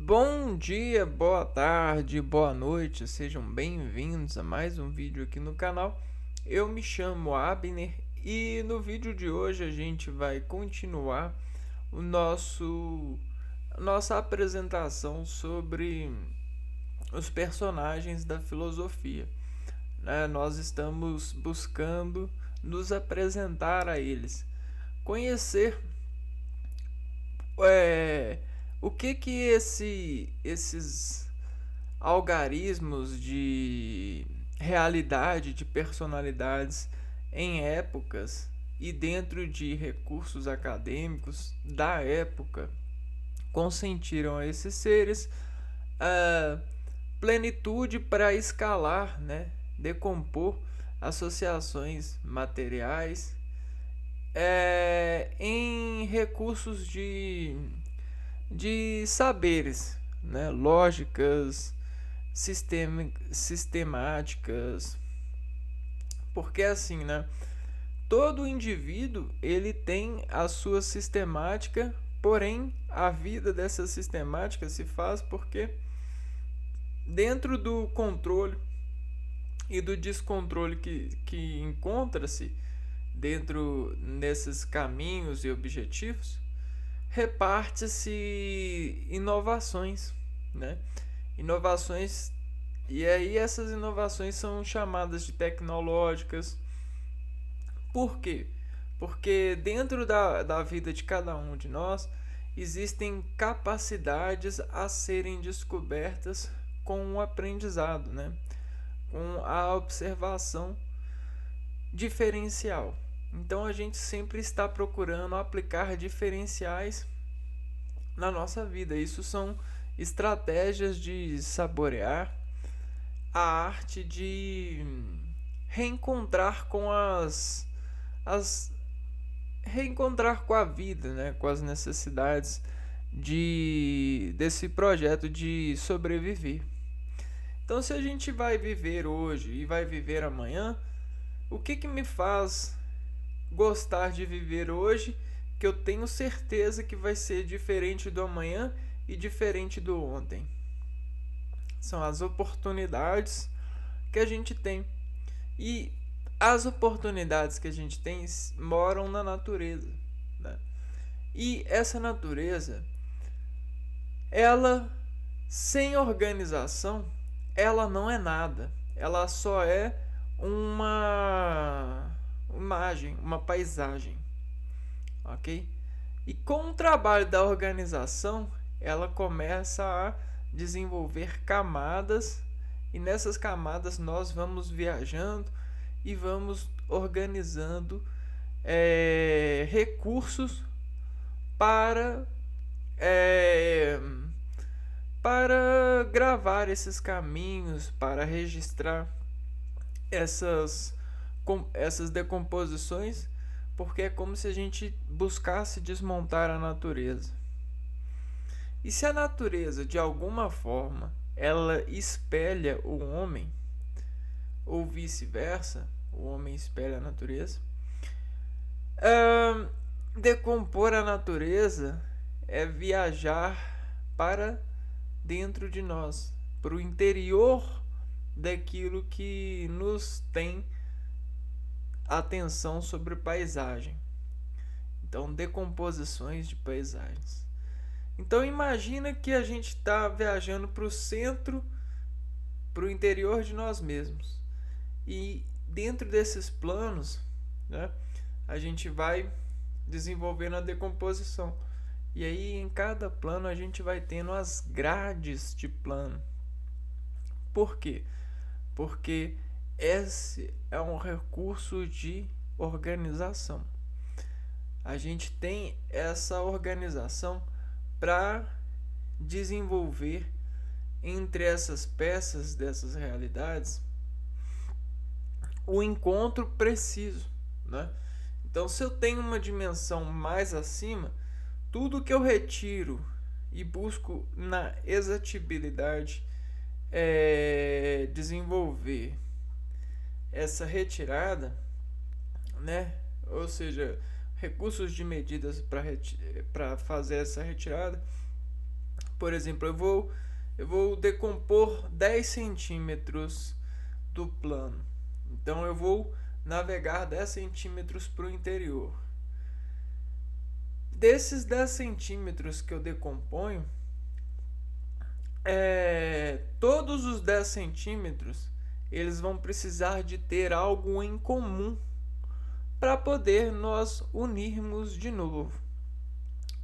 Bom dia, boa tarde, boa noite, sejam bem-vindos a mais um vídeo aqui no canal. Eu me chamo Abner e no vídeo de hoje a gente vai continuar o nossa apresentação sobre os personagens da filosofia, né? Nós estamos buscando nos apresentar a eles, conhecer é, o que esses algarismos de realidade de personalidades em épocas e dentro de recursos acadêmicos da época consentiram a esses seres a plenitude para escalar, né, decompor associações materiais em recursos de saberes, né? Lógicas, sistemáticas, porque assim, né? Todo indivíduo ele tem a sua sistemática, porém a vida dessa sistemática se faz porque dentro do controle e do descontrole que encontra-se dentro desses caminhos e objetivos, reparte-se inovações, né? Inovações, e aí essas inovações são chamadas de tecnológicas. Por quê? Porque dentro da vida de cada um de nós existem capacidades a serem descobertas com o aprendizado, né? Com a observação diferencial. Então a gente sempre está procurando aplicar diferenciais na nossa vida. Isso são estratégias de saborear a arte de reencontrar com as reencontrar com a vida, né, com as necessidades desse projeto de sobreviver. Então, se a gente vai viver hoje e vai viver amanhã, o que me faz gostar de viver hoje, que eu tenho certeza que vai ser diferente do amanhã e diferente do ontem? São as oportunidades que a gente tem. E as oportunidades que a gente tem moram na natureza, né? E essa natureza, ela sem organização, ela não é nada. Ela só é uma imagem, uma paisagem, ok? E com o trabalho da organização, ela começa a desenvolver camadas, e nessas camadas nós vamos viajando e vamos organizando recursos para é, para gravar esses caminhos, para registrar essas decomposições, porque é como se a gente buscasse desmontar a natureza. E se a natureza, de alguma forma, ela espelha o homem, ou vice-versa, o homem espelha a natureza, decompor a natureza é viajar para dentro de nós, para o interior daquilo que nos tem atenção sobre paisagem. Então, decomposições de paisagens. Então, imagina que a gente está viajando para o centro, para o interior de nós mesmos. E dentro desses planos, né, a gente vai desenvolvendo a decomposição. E aí, em cada plano, a gente vai tendo as grades de plano. Por quê? Porque esse é um recurso de organização. A gente tem essa organização para desenvolver entre essas peças dessas realidades o encontro preciso, né? Então, se eu tenho uma dimensão mais acima, tudo que eu retiro e busco na exatibilidade desenvolver essa retirada, né? Ou seja, recursos de medidas para fazer essa retirada, Por exemplo, eu vou decompor 10 centímetros do plano. Então eu vou navegar 10 centímetros para o interior. Desses 10 centímetros que eu decomponho, todos os 10 centímetros eles vão precisar de ter algo em comum para poder nós unirmos de novo.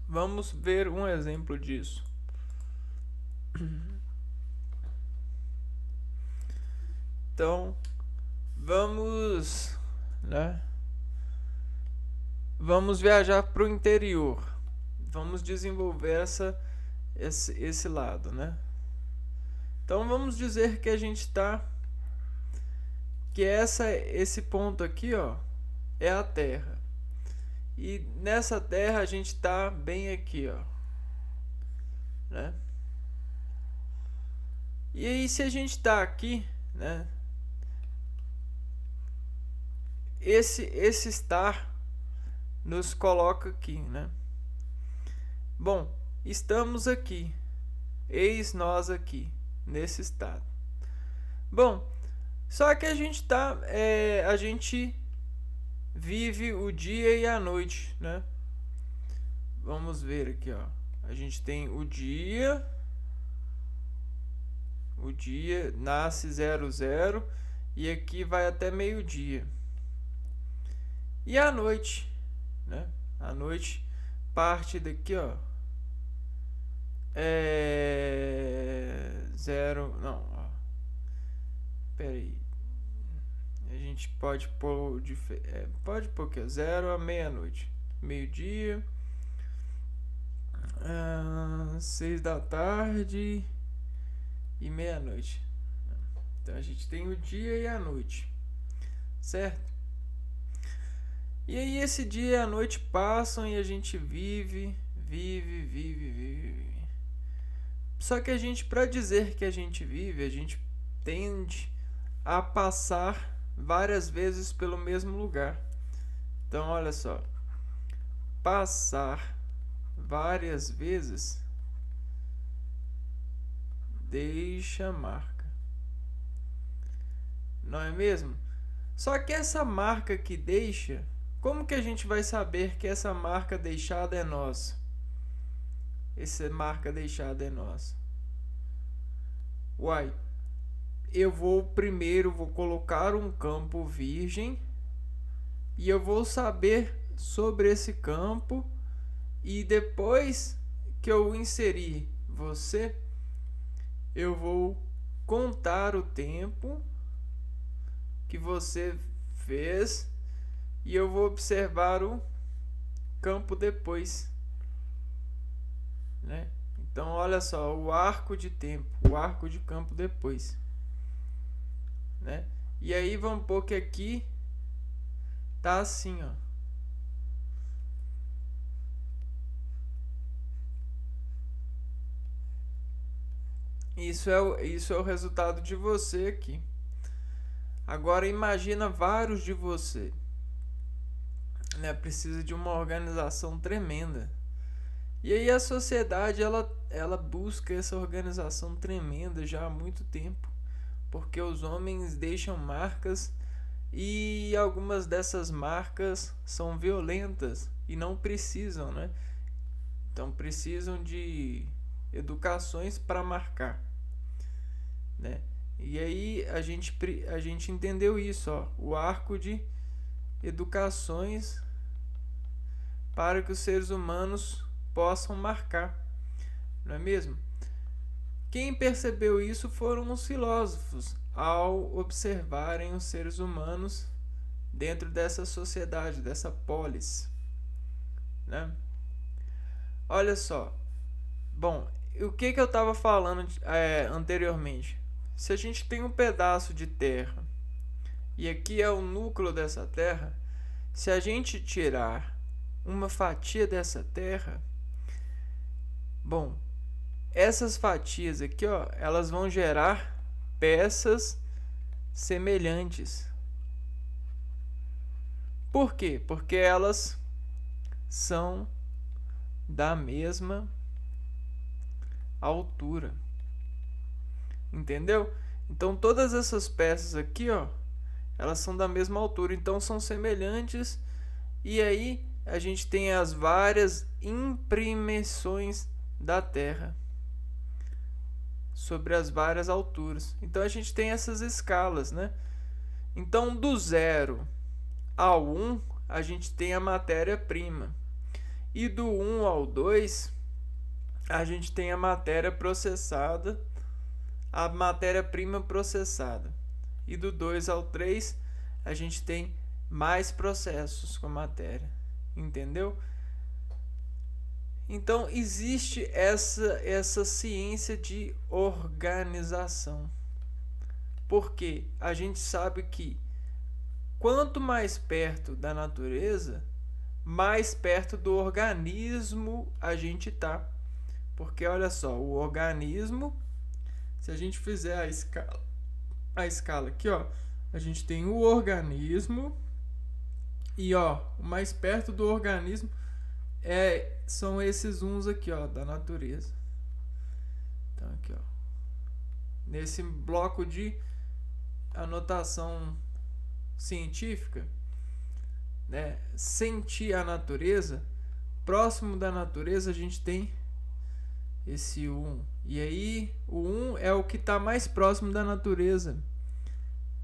Vamos ver um exemplo disso. Então, vamos viajar para o interior. Vamos desenvolver esse lado, né? Então, vamos dizer que a gente está... que esse ponto aqui, ó, é a Terra. E nessa Terra a gente está bem aqui, ó, né? E aí, se a gente está aqui, né? Esse estar nos coloca aqui, né? Bom, estamos aqui. Eis nós aqui, nesse estado. Bom, só que a gente vive o dia e a noite, né? Vamos ver aqui, ó. A gente tem o dia nasce 00 e aqui vai até meio-dia. E a noite, né? A noite parte daqui, ó. Zero, não, ó. Pera aí. A gente pode pôr pode pôr aqui, ó, 0 à meia-noite. Meio-dia. 6 da tarde e meia-noite. Então a gente tem o dia e a noite, certo? E aí esse dia e a noite passam e a gente vive. Só que a gente, para dizer que a gente vive, a gente tende a passar várias vezes pelo mesmo lugar. Então olha só, passar várias vezes deixa marca, não é mesmo? Só que essa marca que deixa, como que a gente vai saber que essa marca deixada é nossa? Essa marca deixada é nossa. Uai, eu vou colocar um campo virgem e eu vou saber sobre esse campo, e depois que eu inserir você, eu vou contar o tempo que você fez e eu vou observar o campo depois, né? Então olha só, o arco de tempo, o arco de campo depois, né? E aí vamos pôr que aqui tá assim, ó. Isso é o resultado de você aqui. Agora imagina vários de você, né? Precisa de uma organização tremenda. E aí a sociedade ela busca essa organização tremenda já há muito tempo, porque os homens deixam marcas e algumas dessas marcas são violentas e não precisam, né? Então precisam de educações para marcar, né? E aí a gente entendeu isso, ó, o arco de educações para que os seres humanos possam marcar, não é mesmo? Quem percebeu isso foram os filósofos, ao observarem os seres humanos dentro dessa sociedade, dessa polis, né? Olha só, bom, o que eu estava falando anteriormente? Se a gente tem um pedaço de terra e aqui é o núcleo dessa terra, se a gente tirar uma fatia dessa terra, bom, essas fatias aqui, ó, elas vão gerar peças semelhantes. Por quê? Porque elas são da mesma altura. Entendeu? Então todas essas peças aqui, ó, elas são da mesma altura, então são semelhantes. E aí a gente tem as várias impressões da Terra sobre as várias alturas. Então a gente tem essas escalas, né? Então do 0 ao 1 a gente tem a matéria-prima. E do 1 ao 2 a gente tem a matéria processada, a matéria-prima processada. E do 2 ao 3 a gente tem mais processos com a matéria. Entendeu? Então existe essa ciência de organização. Porque a gente sabe que quanto mais perto da natureza, mais perto do organismo a gente está. Porque olha só, o organismo, se a gente fizer a escala aqui, ó, a gente tem o organismo e ó, o mais perto do organismo são esses uns aqui, ó, da natureza. Então aqui, ó, nesse bloco de anotação científica, né, sentir a natureza, próximo da natureza a gente tem esse 1. E aí o 1 é o que está mais próximo da natureza,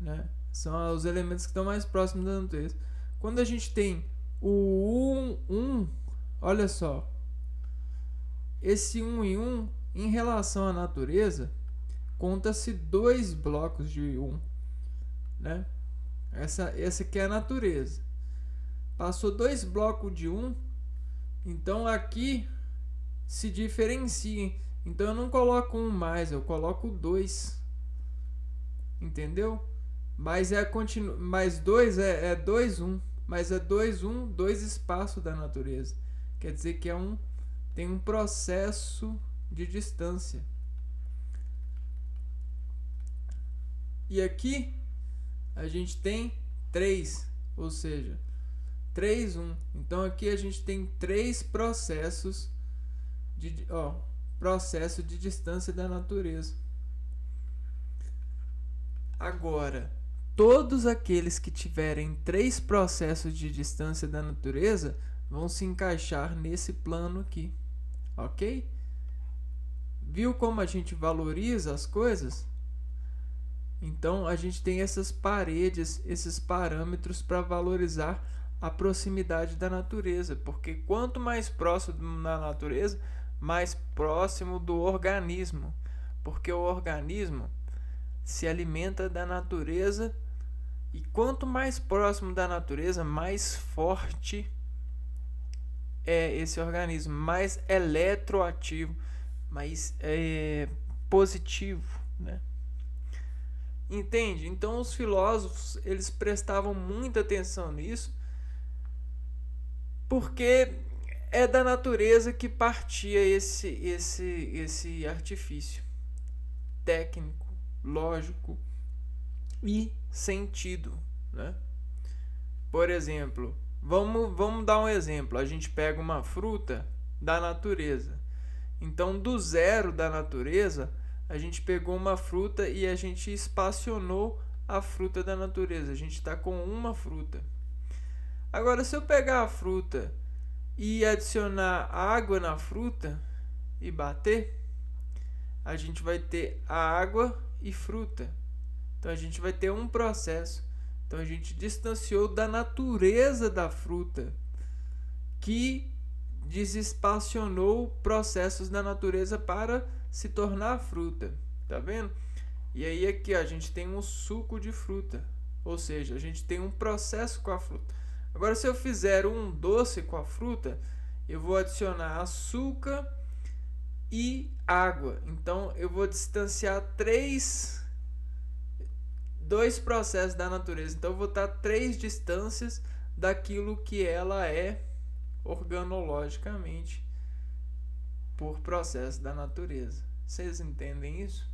né? São os elementos que estão mais próximos da natureza. Quando a gente tem o 1, olha só, esse 1 e 1 em relação à natureza, conta-se 2 blocos de 1, né? Essa aqui é a natureza. Passou 2 blocos de 1, então aqui se diferencia. Então eu não coloco 1 mais, eu coloco 2. Entendeu? Mas mais 2 é 2, 1. Mas é 2, 1, 2 espaços da natureza. Quer dizer que tem um processo de distância. E aqui a gente tem 3, ou seja, 3, 1. Então aqui a gente tem 3 processos processo de distância da natureza. Agora, todos aqueles que tiverem 3 processos de distância da natureza vão se encaixar nesse plano aqui, ok? Viu como a gente valoriza as coisas? Então a gente tem essas paredes, esses parâmetros para valorizar a proximidade da natureza, porque quanto mais próximo da natureza, mais próximo do organismo, porque o organismo se alimenta da natureza, e quanto mais próximo da natureza, mais forte é esse organismo, mais eletroativo, mais positivo, né? Entende? Então os filósofos, eles prestavam muita atenção nisso, porque é da natureza que partia esse artifício técnico, lógico e sentido, né? Por exemplo, vamos dar um exemplo. A gente pega uma fruta da natureza. Então, do 0 da natureza, a gente pegou uma fruta e a gente espacionou a fruta da natureza. A gente está com uma fruta. Agora, se eu pegar a fruta e adicionar água na fruta e bater, a gente vai ter água e fruta. Então a gente vai ter um processo. Então a gente distanciou da natureza da fruta, que desespacionou processos da natureza para se tornar fruta. Tá vendo? E aí aqui a gente tem um suco de fruta, ou seja, a gente tem um processo com a fruta. Agora, se eu fizer um doce com a fruta, eu vou adicionar açúcar e água. Então eu vou distanciar dois processos da natureza. Então eu vou estar 3 distâncias daquilo que ela é organologicamente por processo da natureza. Vocês entendem isso?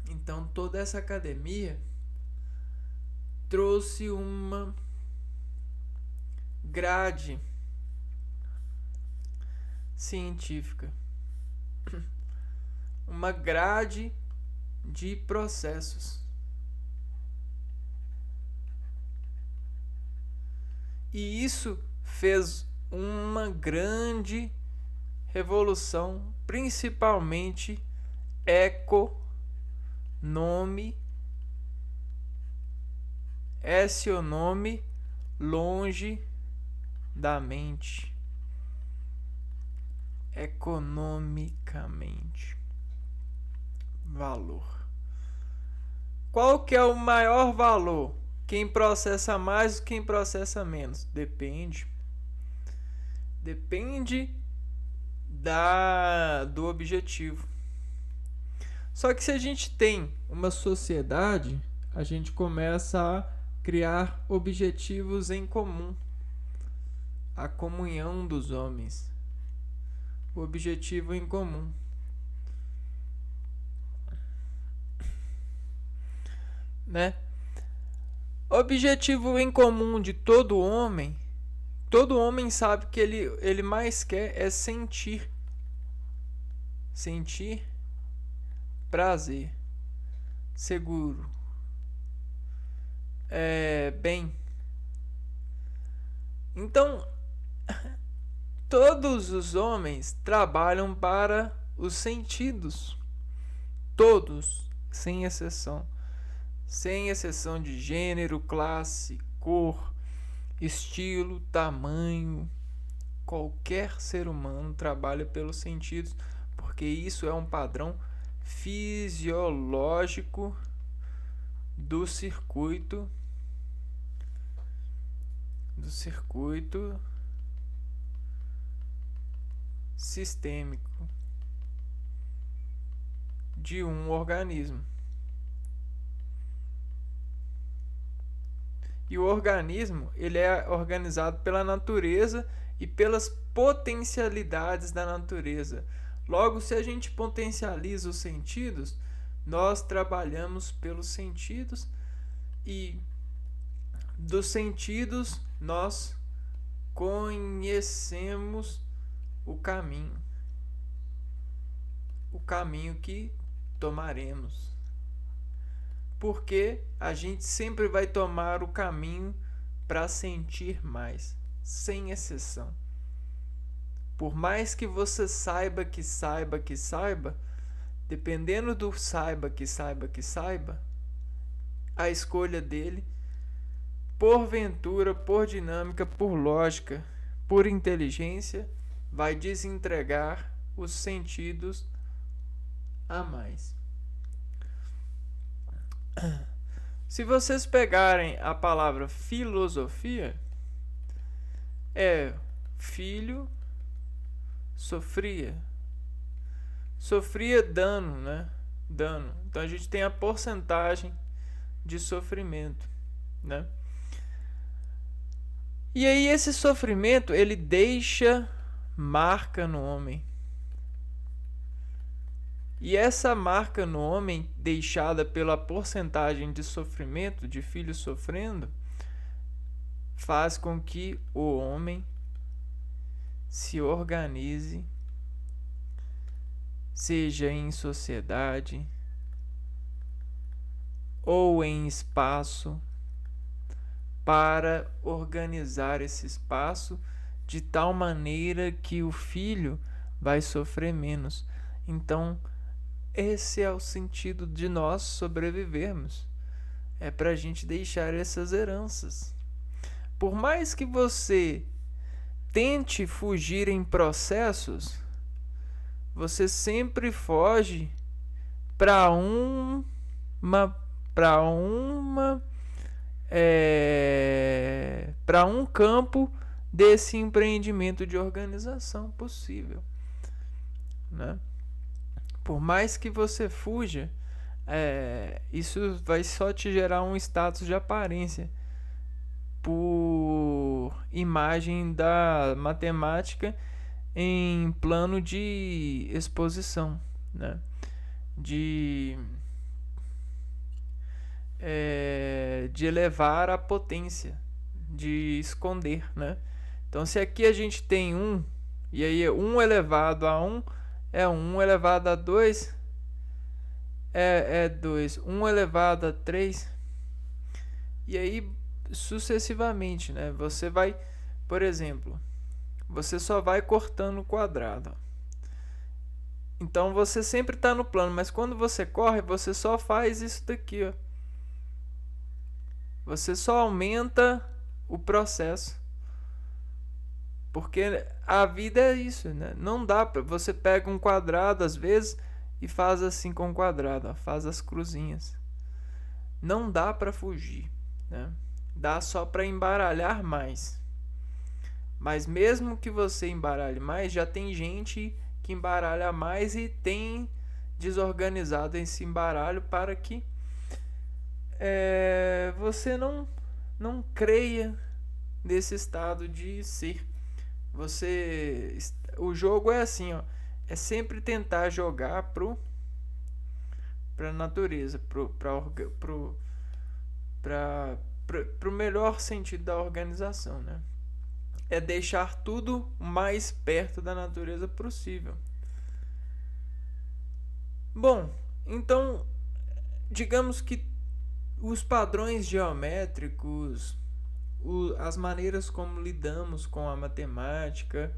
Então toda essa academia trouxe uma grade científica, uma grade de processos. E isso fez uma grande revolução, principalmente nome, esse é o nome longe da mente, economicamente. Valor. Qual que é o maior valor? Quem processa mais ou quem processa menos? Depende. Depende do objetivo. Só que se a gente tem uma sociedade, a gente começa a criar objetivos em comum. A comunhão dos homens. O objetivo em comum. Né? Objetivo em comum de todo homem sabe que ele mais quer é sentir prazer, seguro, bem. Então todos os homens trabalham para os sentidos, todos, sem exceção de gênero, classe, cor, estilo, tamanho. Qualquer ser humano trabalha pelos sentidos, porque isso é um padrão fisiológico do circuito sistêmico de um organismo. E o organismo, ele é organizado pela natureza e pelas potencialidades da natureza. Logo, se a gente potencializa os sentidos, nós trabalhamos pelos sentidos e dos sentidos nós conhecemos o caminho que tomaremos. Porque a gente sempre vai tomar o caminho para sentir mais, sem exceção. Por mais que você saiba, dependendo do saiba, a escolha dele, porventura, por dinâmica, por lógica, por inteligência, vai desentregar os sentidos a mais. Se vocês pegarem a palavra filosofia, filho sofria dano, né? Então a gente tem a porcentagem de sofrimento, né? E aí esse sofrimento, ele deixa marca no homem. E essa marca no homem, deixada pela porcentagem de sofrimento, de filhos sofrendo, faz com que o homem se organize, seja em sociedade ou em espaço, para organizar esse espaço de tal maneira que o filho vai sofrer menos. Então, esse é o sentido de nós sobrevivermos. É para a gente deixar essas heranças. Por mais que você tente fugir em processos, você sempre foge para um campo desse empreendimento de organização possível, né? Por mais que você fuja, isso vai só te gerar um status de aparência por imagem da matemática em plano de exposição, né? De elevar a potência, de esconder, né? Então, se aqui a gente tem 1, e aí 1 elevado a 1 É 1 elevado a 2 é 2. 1 elevado a 3. E aí sucessivamente, né? Você vai, por exemplo, você só vai cortando o quadrado. Ó. Então você sempre está no plano, mas quando você corre, você só faz isso daqui. Ó. Você só aumenta o processo. Porque a vida é isso, né? Não dá para você pega um quadrado às vezes e faz assim com o quadrado, ó, faz as cruzinhas. Não dá para fugir, né? Dá só para embaralhar mais. Mas mesmo que você embaralhe mais, já tem gente que embaralha mais e tem desorganizado esse embaralho para que você não creia nesse estado de ser. O jogo é assim, ó, é sempre tentar jogar para a natureza, pro melhor sentido da organização, né? É deixar tudo mais perto da natureza possível. Bom, então, digamos que os padrões geométricos, as maneiras como lidamos com a matemática,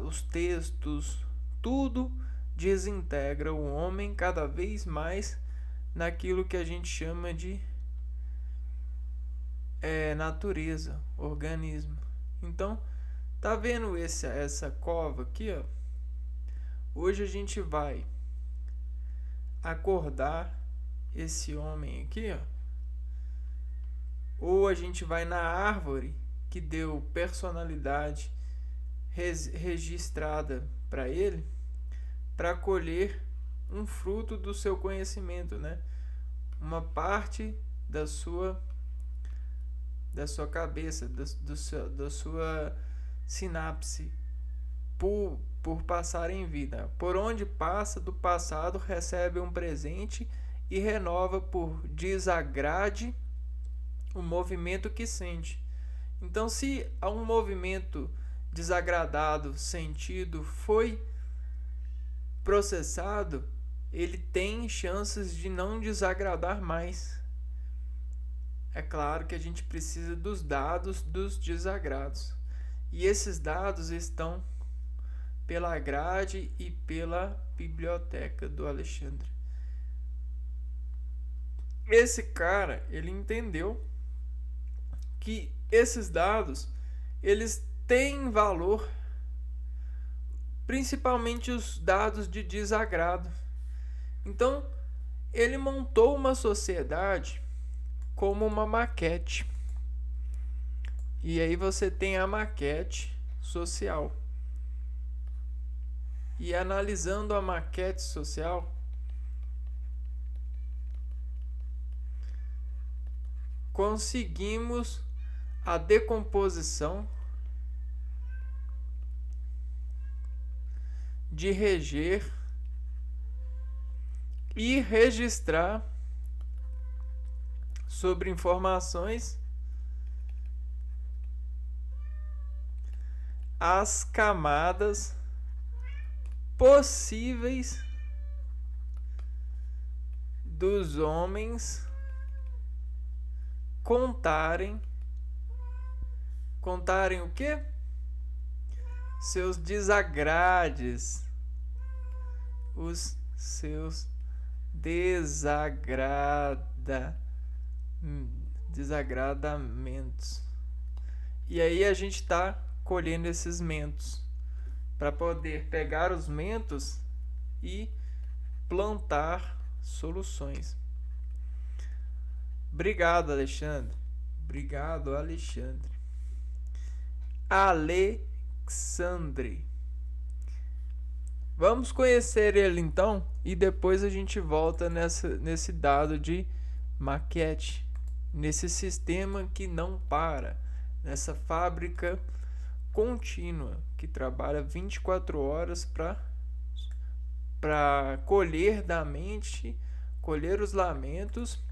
os textos, tudo desintegra o homem cada vez mais naquilo que a gente chama de natureza, organismo. Então, tá vendo essa cova aqui, ó? Hoje a gente vai acordar esse homem aqui, ó. Ou a gente vai na árvore que deu personalidade registrada para ele, para colher um fruto do seu conhecimento, né? Uma parte da sua cabeça, da sua sinapse por passar em vida. Por onde passa do passado, recebe um presente e renova por desagrade o movimento que sente. Então, se há um movimento desagradado sentido foi processado, ele tem chances de não desagradar mais. É claro que a gente precisa dos dados dos desagrados. E esses dados estão pela grade e pela biblioteca do Alexandre. Esse cara, ele entendeu que esses dados, eles têm valor, principalmente os dados de desagrado. Então, ele montou uma sociedade como uma maquete. E aí você tem a maquete social. E analisando a maquete social, conseguimos a decomposição de reger e registrar sobre informações as camadas possíveis dos homens contarem o quê? Seus desagrades, os seus desagradamentos. E aí a gente está colhendo esses mentos para poder pegar os mentos e plantar soluções. Obrigado, Alexandre. Obrigado, Alexandre. Alexandre. Vamos conhecer ele então e depois a gente volta nesse dado de maquete, nesse sistema que não para, nessa fábrica contínua que trabalha 24 horas para colher da mente, colher os lamentos,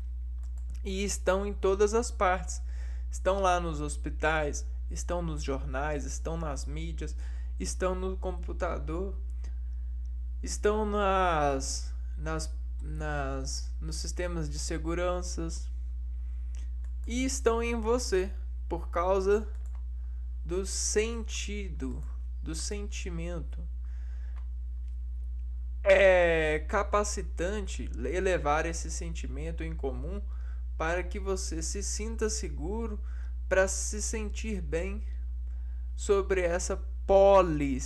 e estão em todas as partes. Estão lá nos hospitais, estão nos jornais, estão nas mídias, estão no computador. estão nos sistemas de seguranças e estão em você por causa do sentido, do sentimento. É capacitante elevar esse sentimento em comum para que você se sinta seguro, para se sentir bem sobre essa policiação.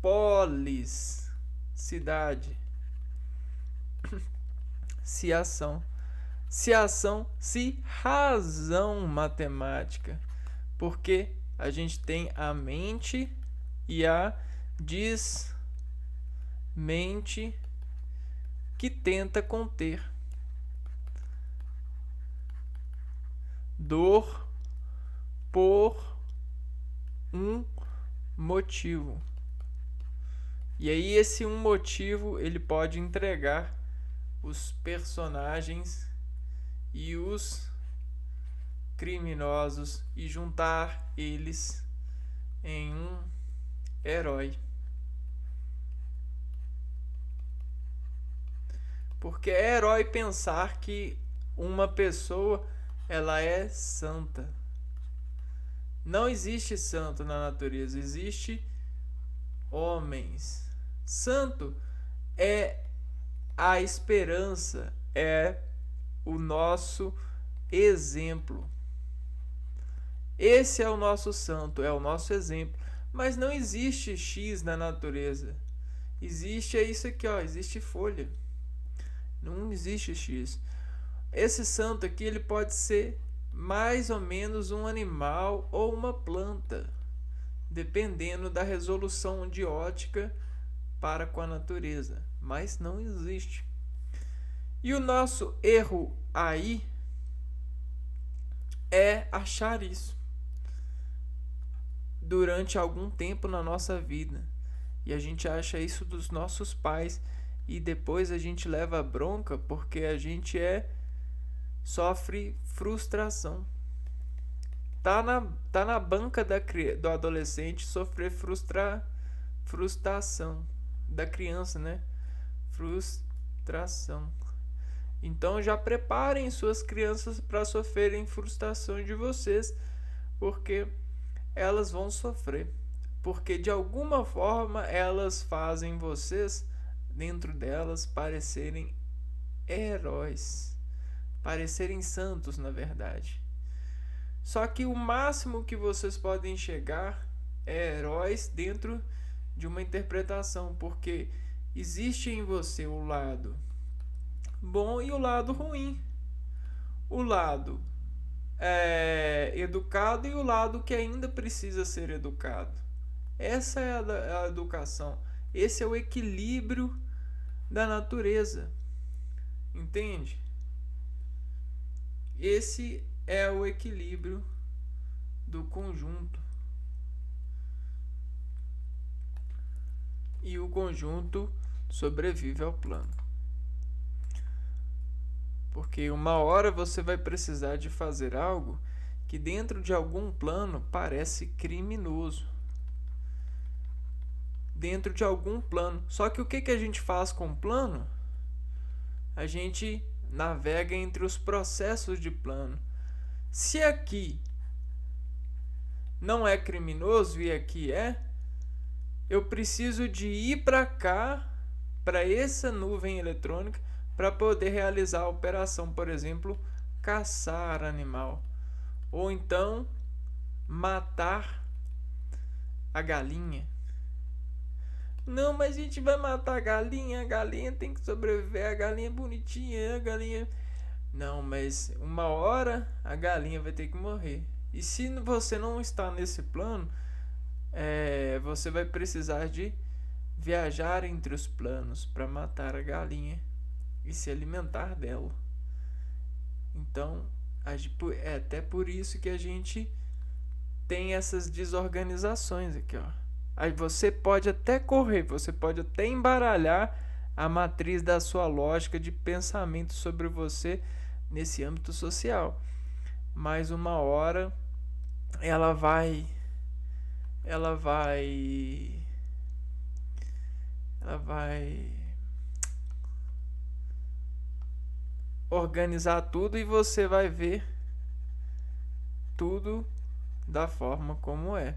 Polis, cidade. Se ação. Se ação, se razão matemática. Porque a gente tem a mente e a desmente que tenta conter dor por um motivo. E aí esse um motivo ele pode entregar os personagens e os criminosos e juntar eles em um herói. Porque é herói pensar que uma pessoa ela é santa. Não existe santo na natureza, existe homens. Santo é a esperança, é o nosso exemplo. Esse é o nosso santo, é o nosso exemplo. Mas não existe X na natureza. Existe isso aqui, ó, existe folha. Não existe X. Esse santo aqui ele pode ser mais ou menos um animal ou uma planta, dependendo da resolução de ótica para com a natureza, mas não existe. E o nosso erro aí é achar isso durante algum tempo na nossa vida. E a gente acha isso dos nossos pais e depois a gente leva bronca porque a gente sofre frustração. Tá na banca do adolescente sofrer frustração da criança, né? Frustração. Então já preparem suas crianças para sofrerem frustração de vocês, porque elas vão sofrer. Porque de alguma forma elas fazem vocês, dentro delas, parecerem heróis, parecerem santos, na verdade. Só que o máximo que vocês podem chegar é heróis dentro de uma interpretação, porque existe em você o lado bom e o lado ruim. O lado educado e o lado que ainda precisa ser educado. Essa é a educação. Esse é o equilíbrio da natureza. Entende? Esse é o equilíbrio do conjunto. E o conjunto sobrevive ao plano. Porque uma hora você vai precisar de fazer algo que dentro de algum plano parece criminoso. Dentro de algum plano. Só que o que a gente faz com o plano? A gente navega entre os processos de plano. Se aqui não é criminoso e aqui é, eu preciso de ir para cá, para essa nuvem eletrônica, para poder realizar a operação, por exemplo, caçar animal, ou então matar a galinha. Não, mas a gente vai matar a galinha tem que sobreviver, a galinha é bonitinha, a galinha... Não, mas uma hora a galinha vai ter que morrer. E se você não está nesse plano, você vai precisar de viajar entre os planos para matar a galinha e se alimentar dela. Então, é até por isso que a gente tem essas desorganizações aqui, ó. Aí você pode até correr, você pode até embaralhar a matriz da sua lógica de pensamento sobre você nesse âmbito social. Mas uma hora ela vai ela vai organizar tudo e você vai ver tudo da forma como é,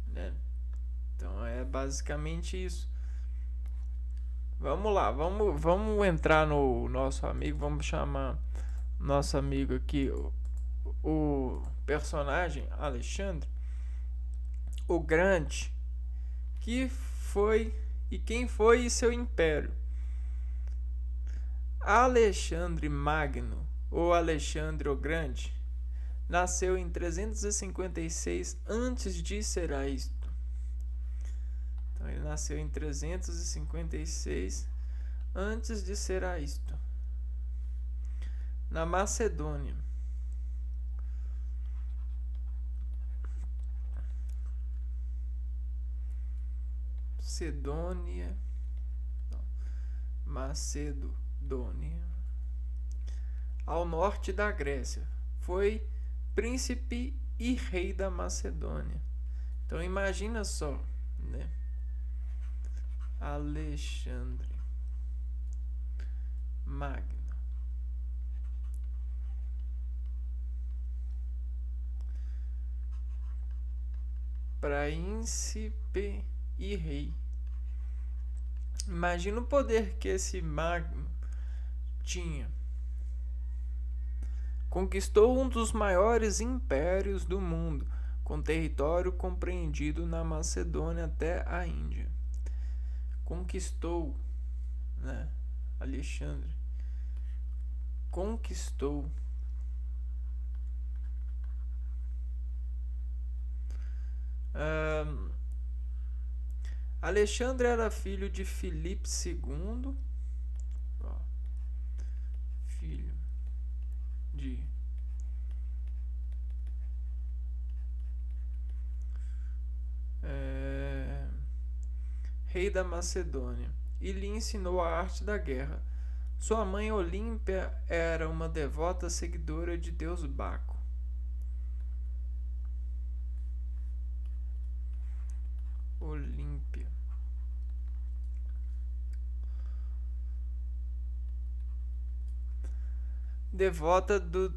né? Então é basicamente isso. Vamos lá, vamos entrar no nosso amigo, vamos chamar nosso amigo aqui, o personagem Alexandre, o Grande, que foi e quem foi seu império. Alexandre Magno, ou Alexandre o Grande, nasceu em 356 antes de Seraisto. Então ele nasceu em 356 antes de Seraisto, na Macedônia. Macedônia, ao norte da Grécia. Foi príncipe e rei da Macedônia. Então imagina só, né? Alexandre Magno. Príncipe e rei. Imagina o poder que esse Magno tinha. Conquistou um dos maiores impérios do mundo, com território compreendido na Macedônia até a Índia. Conquistou, né? Alexandre conquistou Alexandre era filho de Filipe II, filho de rei da Macedônia, e lhe ensinou a arte da guerra. Sua mãe Olímpia era uma devota seguidora de Deus Baco. Olímpia.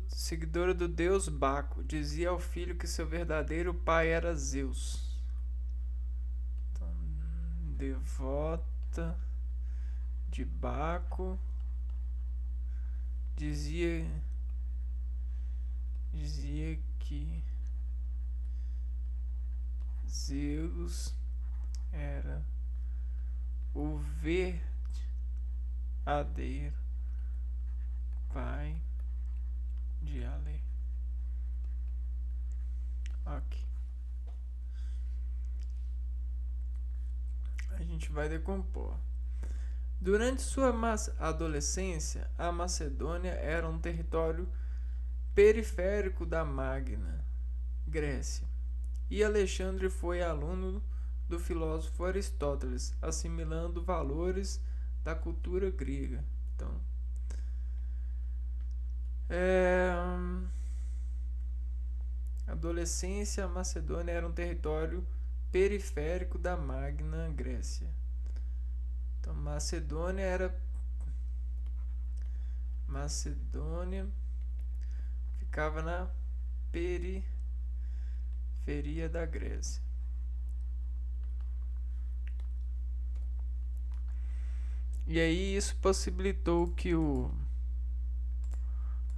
Seguidora do deus Baco, dizia ao filho que seu verdadeiro pai era Zeus. Então, devota de Baco, dizia que Zeus era o verdadeiro pai de Ale. Ok. A gente vai decompor. Durante sua adolescência, a Macedônia era um território periférico da Magna Grécia, e Alexandre foi aluno do filósofo Aristóteles, assimilando valores da cultura grega. Então, adolescência, a Macedônia era um território periférico da Magna Grécia. Então, Macedônia ficava na periferia da Grécia. E aí isso possibilitou que o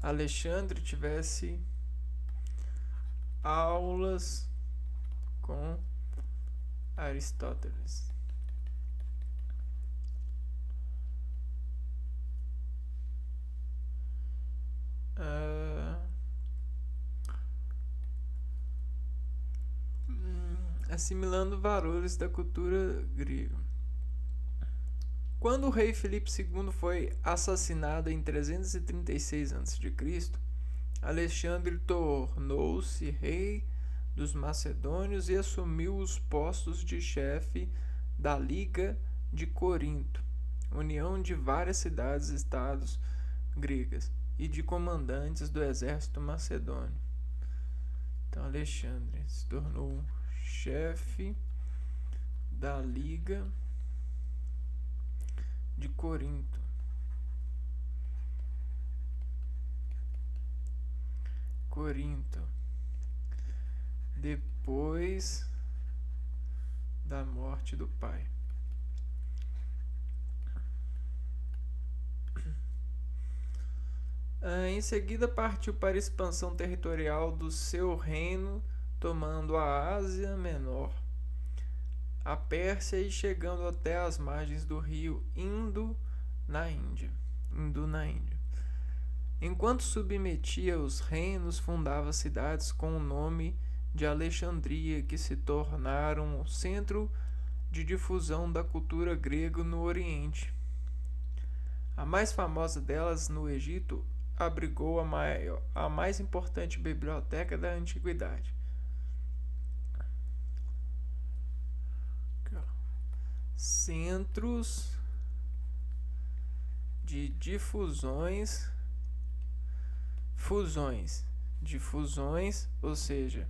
Alexandre tivesse aulas com Aristóteles. Assimilando valores da cultura grega. Quando o rei Filipe II foi assassinado em 336 a.C., Alexandre tornou-se rei dos macedônios e assumiu os postos de chefe da Liga de Corinto, união de várias cidades-estados gregas, e de comandantes do exército macedônio. Então Alexandre se tornou chefe da Liga de Corinto. Depois da morte do pai. Em seguida partiu para a expansão territorial do seu reino, tomando a Ásia Menor, a Pérsia e chegando até as margens do rio Indo na Índia. Enquanto submetia os reinos, fundava cidades com o nome de Alexandria, que se tornaram o centro de difusão da cultura grega no Oriente. A mais famosa delas, no Egito, abrigou a mais importante biblioteca da antiguidade. Centros de difusões, ou seja,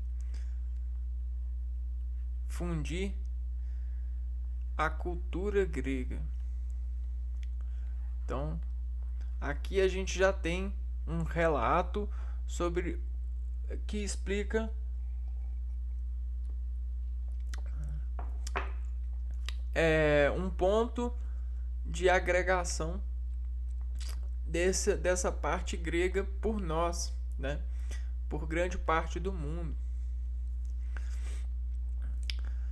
fundir a cultura grega. Então, aqui a gente já tem um relato sobre que explica um ponto de agregação dessa parte grega por nós, né? Por grande parte do mundo.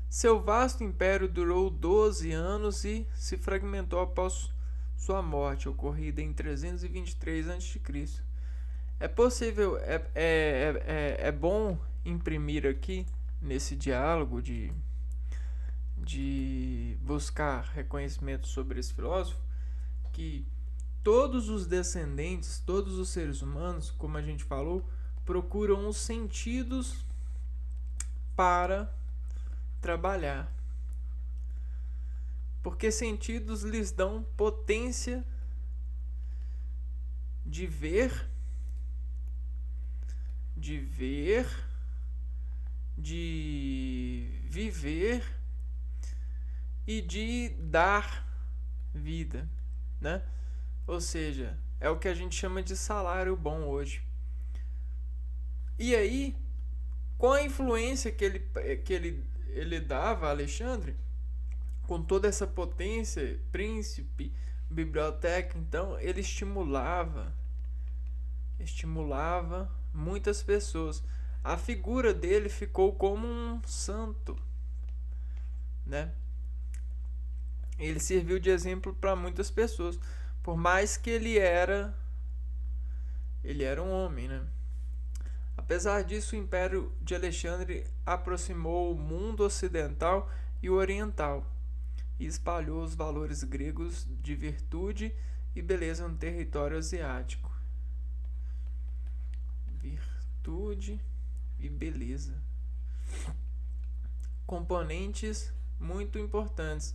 Seu vasto império durou 12 anos e se fragmentou após sua morte, ocorrida em 323 a.C. É possível, é bom imprimir aqui, nesse diálogo de buscar reconhecimento sobre esse filósofo, que todos os descendentes, todos os seres humanos, como a gente falou, procuram os sentidos para trabalhar. Porque sentidos lhes dão potência de ver, de viver e de dar vida, né? Ou seja, é o que a gente chama de salário bom hoje. E aí, com a influência que ele dava a Alexandre, com toda essa potência, príncipe, biblioteca, então ele estimulava muitas pessoas. A figura dele ficou como um santo, né? Ele serviu de exemplo para muitas pessoas, por mais que ele era um homem, né? Apesar disso, o Império de Alexandre aproximou o mundo ocidental e o oriental e espalhou os valores gregos de virtude e beleza no território asiático. Virtude e beleza. Componentes muito importantes.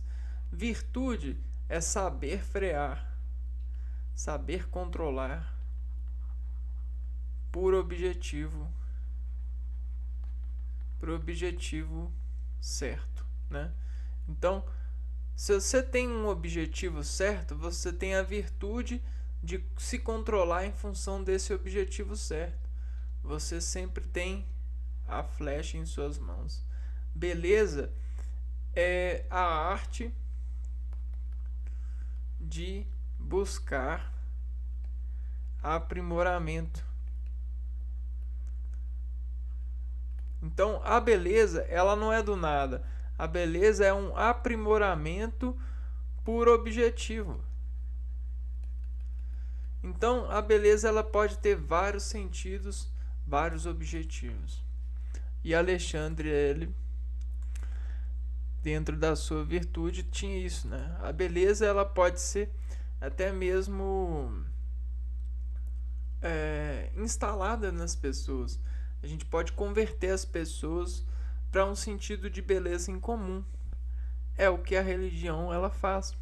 Virtude é saber frear, saber controlar por objetivo certo, né? Então, se você tem um objetivo certo, você tem a virtude de se controlar em função desse objetivo certo. Você sempre tem a flecha em suas mãos. Beleza é a arte de buscar aprimoramento. Então, a beleza, ela não é do nada. A beleza é um aprimoramento por objetivo. Então, a beleza ela pode ter vários sentidos, vários objetivos. E Alexandre, ele, dentro da sua virtude, tinha isso, né? A beleza ela pode ser até mesmo instalada nas pessoas. A gente pode converter as pessoas para um sentido de beleza em comum. É o que a religião ela faz.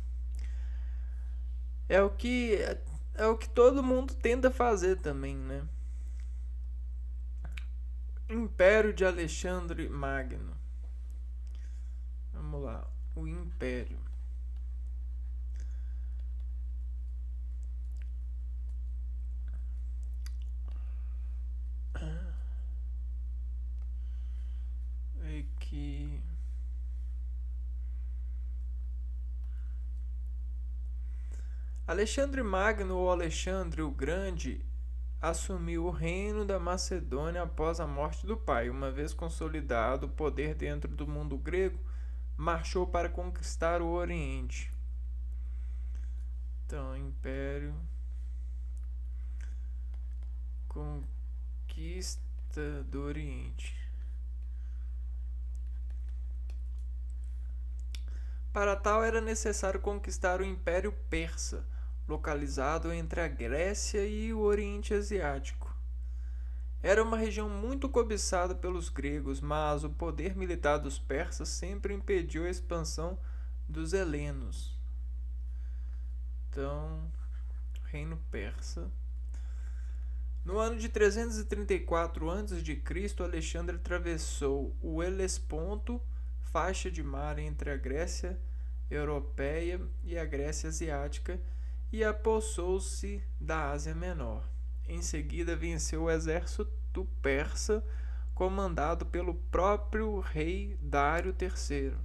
É o que todo mundo tenta fazer também, né? Império de Alexandre Magno. Vamos lá, o Império. Aqui. Alexandre Magno ou Alexandre o Grande assumiu o reino da Macedônia após a morte do pai. Uma vez consolidado o poder dentro do mundo grego, marchou para conquistar o Oriente. Então, Império, conquista do Oriente. Para tal era necessário conquistar o Império Persa, localizado entre a Grécia e o Oriente Asiático. Era uma região muito cobiçada pelos gregos, mas o poder militar dos persas sempre impediu a expansão dos helenos. Então, Reino Persa. No ano de 334 a.C., Alexandre atravessou o Helesponto, faixa de mar entre a Grécia europeia e a Grécia asiática, e apossou-se da Ásia Menor. Em seguida, venceu o exército persa, comandado pelo próprio rei Dário III.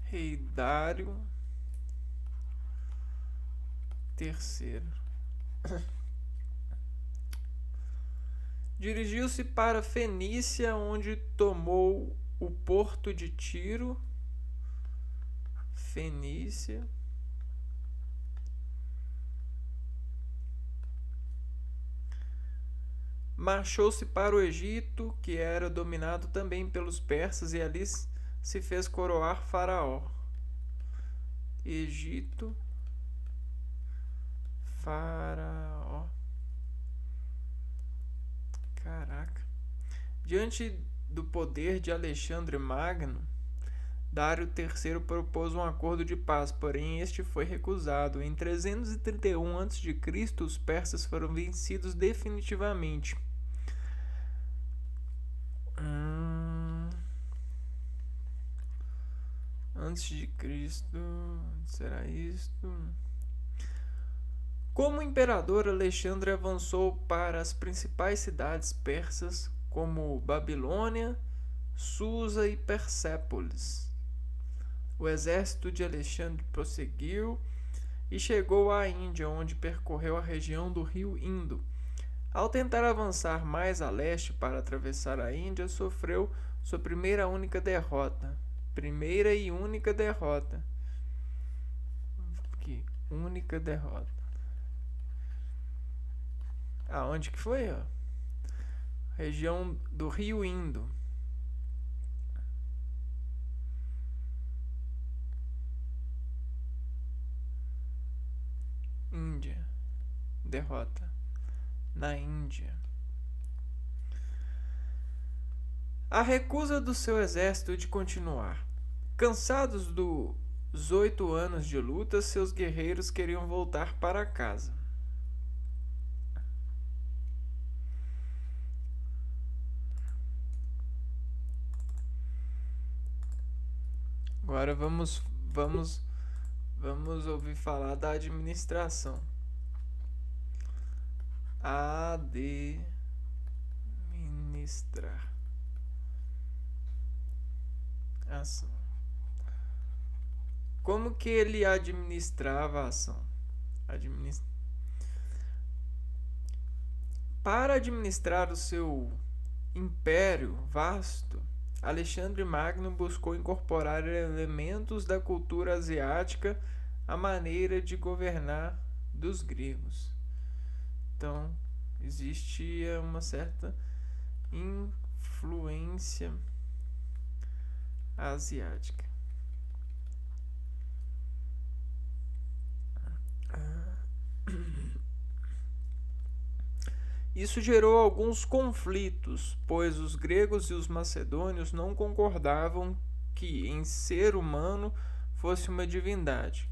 Rei Dário III. Dirigiu-se para Fenícia, onde tomou o porto de Tiro. Fenícia. Marchou-se para o Egito, que era dominado também pelos persas, e ali se fez coroar faraó. Egito, faraó. Caraca. Diante do poder de Alexandre Magno, Dário III propôs um acordo de paz, porém este foi recusado. Em 331 a.C., os persas foram vencidos definitivamente. Antes de Cristo, será isto? Como imperador, Alexandre avançou para as principais cidades persas, como Babilônia, Susa e Persépolis. O exército de Alexandre prosseguiu e chegou à Índia, onde percorreu a região do rio Indo. Ao tentar avançar mais a leste para atravessar a Índia, sofreu sua primeira e única derrota. Aqui, única derrota. Aonde que foi? Ó? Região do rio Indo. Índia. Derrota. Na Índia. A recusa do seu exército de continuar. Cansados dos 8 anos de luta, seus guerreiros queriam voltar para casa. Agora vamos ouvir falar da administração. Administrar. Ação. Como que ele administrava a ação? Para administrar o seu império vasto, Alexandre Magno buscou incorporar elementos da cultura asiática à maneira de governar dos gregos. Então, existia uma certa influência asiática. Isso gerou alguns conflitos, pois os gregos e os macedônios não concordavam que um ser humano fosse uma divindade.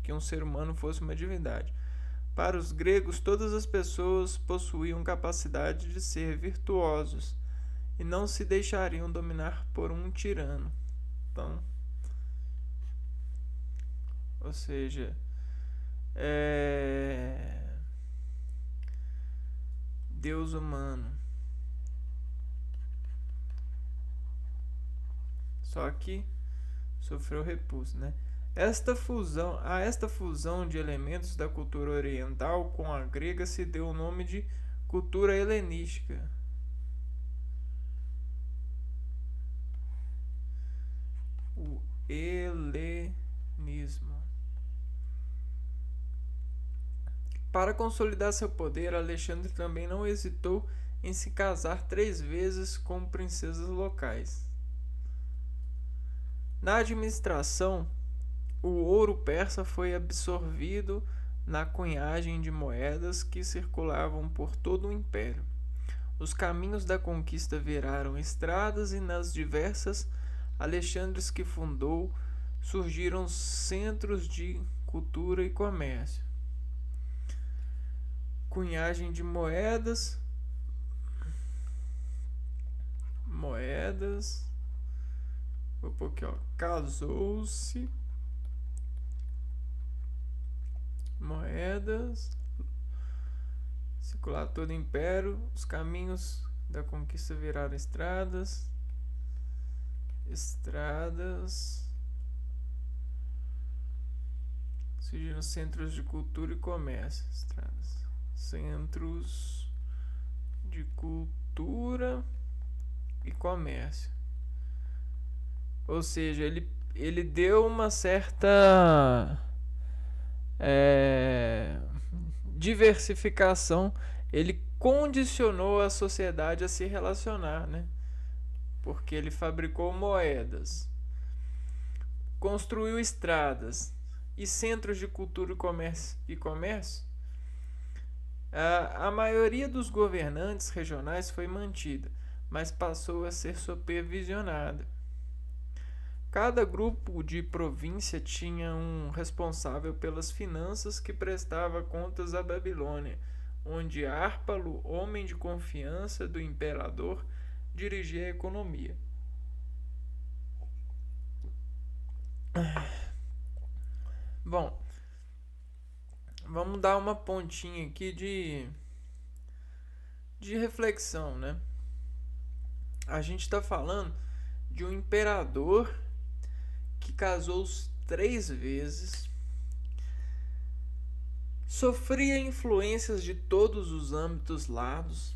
Para os gregos, todas as pessoas possuíam capacidade de ser virtuosos e não se deixariam dominar por um tirano. Então, ou seja, Deus humano. Só que sofreu repulso, né? Esta fusão de elementos da cultura oriental com a grega se deu o nome de cultura helenística. O helenismo. Para consolidar seu poder, Alexandre também não hesitou em se casar 3 vezes com princesas locais. Na administração, o ouro persa foi absorvido na cunhagem de moedas que circulavam por todo o império. Os caminhos da conquista viraram estradas e nas diversas Alexandres que fundou surgiram centros de cultura e comércio. Cunhagem de moedas. Vou pôr aqui, ó. Casou-se. Moedas. Circular todo o império. Os caminhos da conquista viraram estradas. Surgiram centros de cultura e comércio. Centros de cultura e comércio. Ou seja, ele deu uma certa diversificação. Ele condicionou a sociedade a se relacionar, né? Porque ele fabricou moedas, construiu estradas e centros de cultura e comércio. A maioria dos governantes regionais foi mantida, mas passou a ser supervisionada. Cada grupo de província tinha um responsável pelas finanças que prestava contas à Babilônia, onde Árpalo, homem de confiança do imperador, dirigia a economia. Bom, vamos dar uma pontinha aqui de reflexão, né? A gente está falando de um imperador que casou-se 3 vezes, sofria influências de todos os âmbitos lados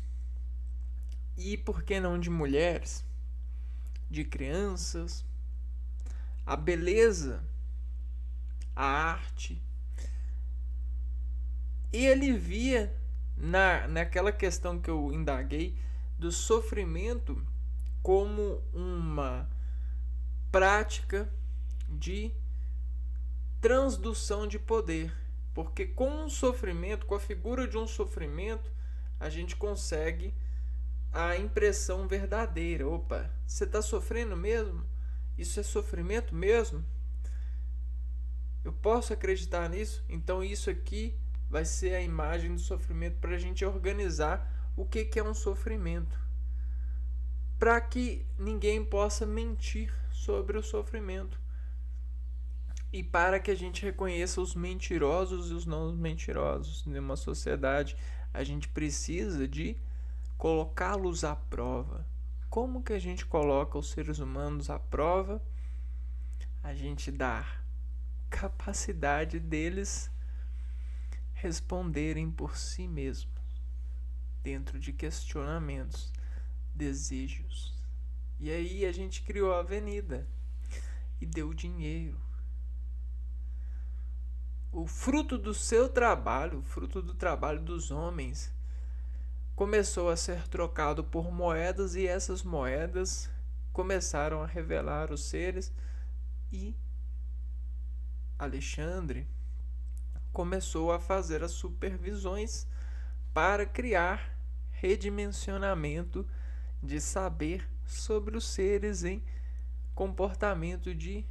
e, por que não, de mulheres, de crianças, a beleza, a arte. E ele via naquela questão que eu indaguei do sofrimento como uma prática de transdução de poder, porque com o sofrimento, com a figura de um sofrimento, a gente consegue a impressão verdadeira. Opa, você está sofrendo mesmo? Isso é sofrimento mesmo? Eu posso acreditar nisso? Então isso aqui vai ser a imagem do sofrimento para a gente organizar o que é um sofrimento, para que ninguém possa mentir sobre o sofrimento e para que a gente reconheça os mentirosos e os não mentirosos. Numa sociedade, a gente precisa de colocá-los à prova. Como que a gente coloca os seres humanos à prova? A gente dá capacidade deles responderem por si mesmos, dentro de questionamentos, desejos. E aí a gente criou a avenida e deu dinheiro. O fruto do seu trabalho, o fruto do trabalho dos homens, começou a ser trocado por moedas, e essas moedas começaram a revelar os seres, e Alexandre começou a fazer as supervisões para criar redimensionamento de saber sobre os seres em comportamento de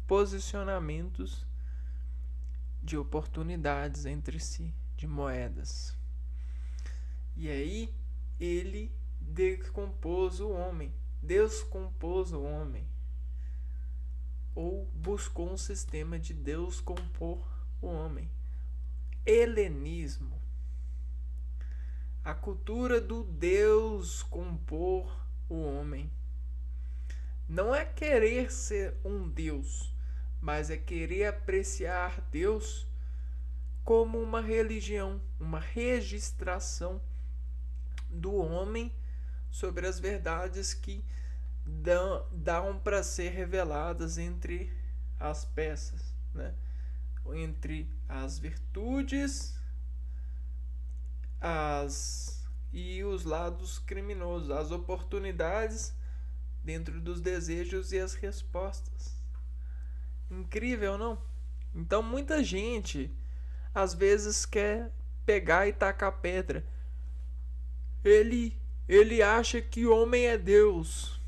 posicionamentos de oportunidades entre si, de moedas. E aí ele decompôs o homem. Deus compôs o homem. Ou buscou um sistema de Deus compor o homem. Helenismo. A cultura do Deus compor o homem. Não é querer ser um Deus, mas é querer apreciar Deus como uma religião, uma registração do homem sobre as verdades que dão para ser reveladas entre as peças, né? Entre as virtudes e os lados criminosos, as oportunidades dentro dos desejos e as respostas. Incrível, não? Então muita gente às vezes quer pegar e tacar pedra. Ele acha que o homem é Deus.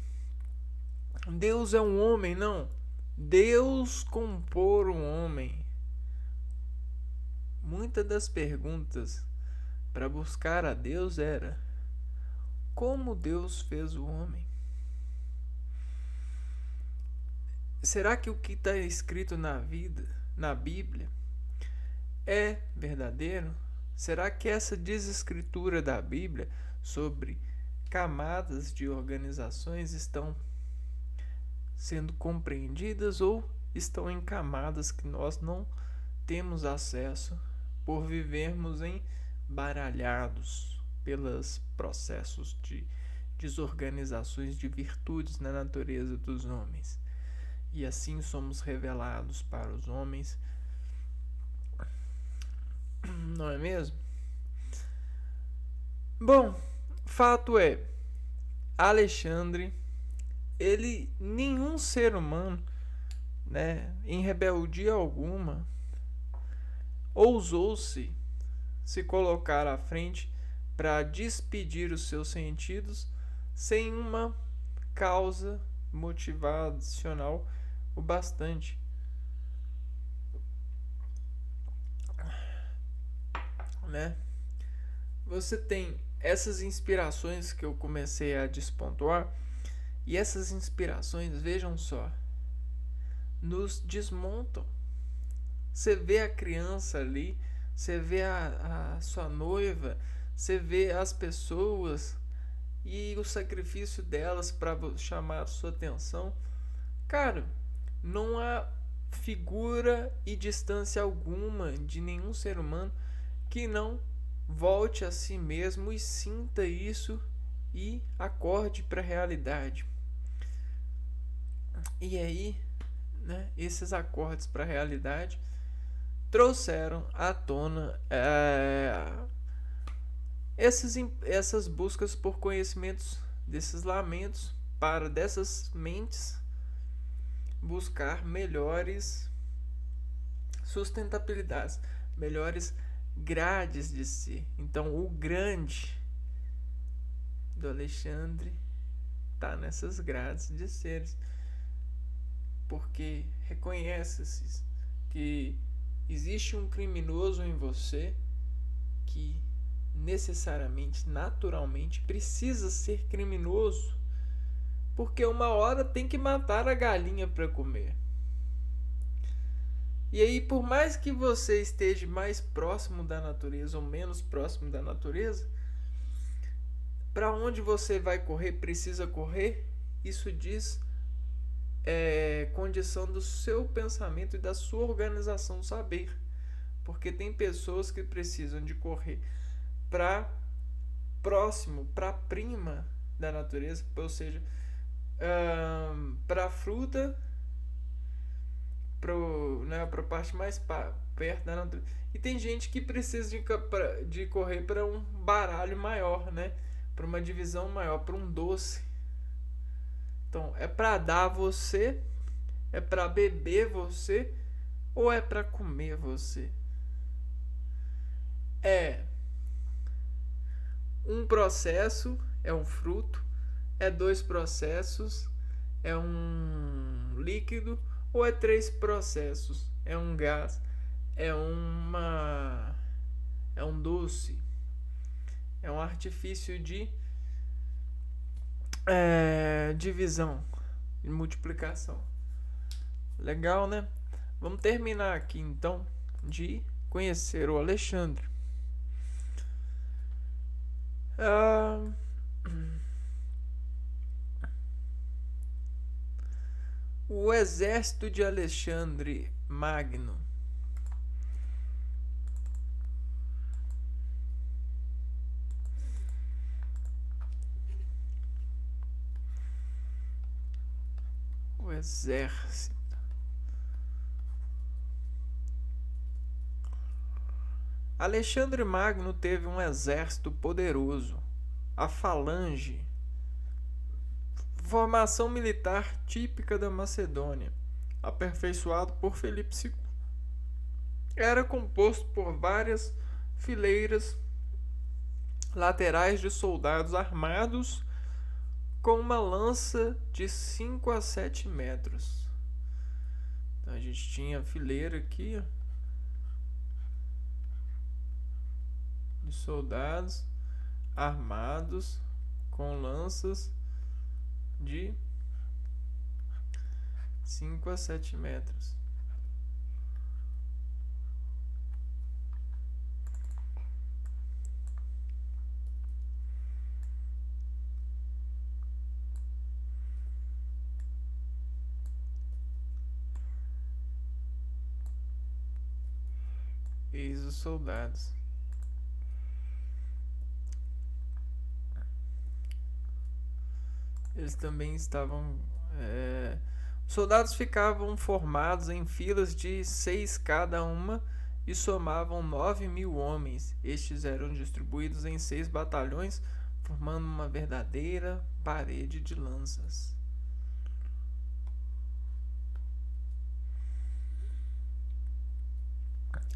Deus é um homem, não. Deus compor um homem. Muitas das perguntas para buscar a Deus era: como Deus fez o homem? Será que o que está escrito na Bíblia, é verdadeiro? Será que essa desescritura da Bíblia sobre camadas de organizações estão sendo compreendidas ou estão em camadas que nós não temos acesso por vivermos embaralhados pelos processos de desorganizações de virtudes na natureza dos homens? E assim somos revelados para os homens, não é mesmo? Bom, fato é, Alexandre, nenhum ser humano, né, em rebeldia alguma, ousou-se se colocar à frente para despedir os seus sentidos sem uma causa motivacional o bastante. Né? Você tem essas inspirações que eu comecei a despontuar, e essas inspirações, vejam só, nos desmontam. Você vê a criança ali, você vê a sua noiva, você vê as pessoas e o sacrifício delas para chamar a sua atenção. Cara, não há figura e distância alguma de nenhum ser humano que não volte a si mesmo e sinta isso e acorde para a realidade. E aí, né, esses acordes para a realidade trouxeram à tona essas buscas por conhecimentos, desses lamentos, para dessas mentes buscar melhores sustentabilidades, melhores grades de si. Então o grande do Alexandre está nessas grades de seres, porque reconhece-se que existe um criminoso em você que necessariamente, naturalmente precisa ser criminoso, porque uma hora tem que matar a galinha para comer. E aí, por mais que você esteja mais próximo da natureza ou menos próximo da natureza, para onde você vai correr, precisa correr, isso diz condição do seu pensamento e da sua organização do saber. Porque tem pessoas que precisam de correr para próximo, para prima da natureza, ou seja, para a fruta, para a parte mais perto da natureza. E tem gente que precisa de correr para um baralho maior, né? Para uma divisão maior, para um doce. Então, é para dar você, é para beber você, ou é para comer você? É um processo, é um fruto, é 2 processos, é um líquido, ou é 3 processos, é um gás, é É um doce. É um artifício de divisão e multiplicação. Legal, né? Vamos terminar aqui então de conhecer o Alexandre. O exército de Alexandre Magno. O exército. Alexandre Magno teve um exército poderoso, a falange, formação militar típica da Macedônia, aperfeiçoado por Filipe II. Era composto por várias fileiras laterais de soldados armados com uma lança de 5 a 7 metros. Então a gente tinha a fileira aqui de soldados armados com lanças de 5 a 7 metros. Eis os soldados. Eles também estavam. Os soldados ficavam formados em filas de 6 cada uma e somavam 9.000 homens. Estes eram distribuídos em 6 batalhões, formando uma verdadeira parede de lanças.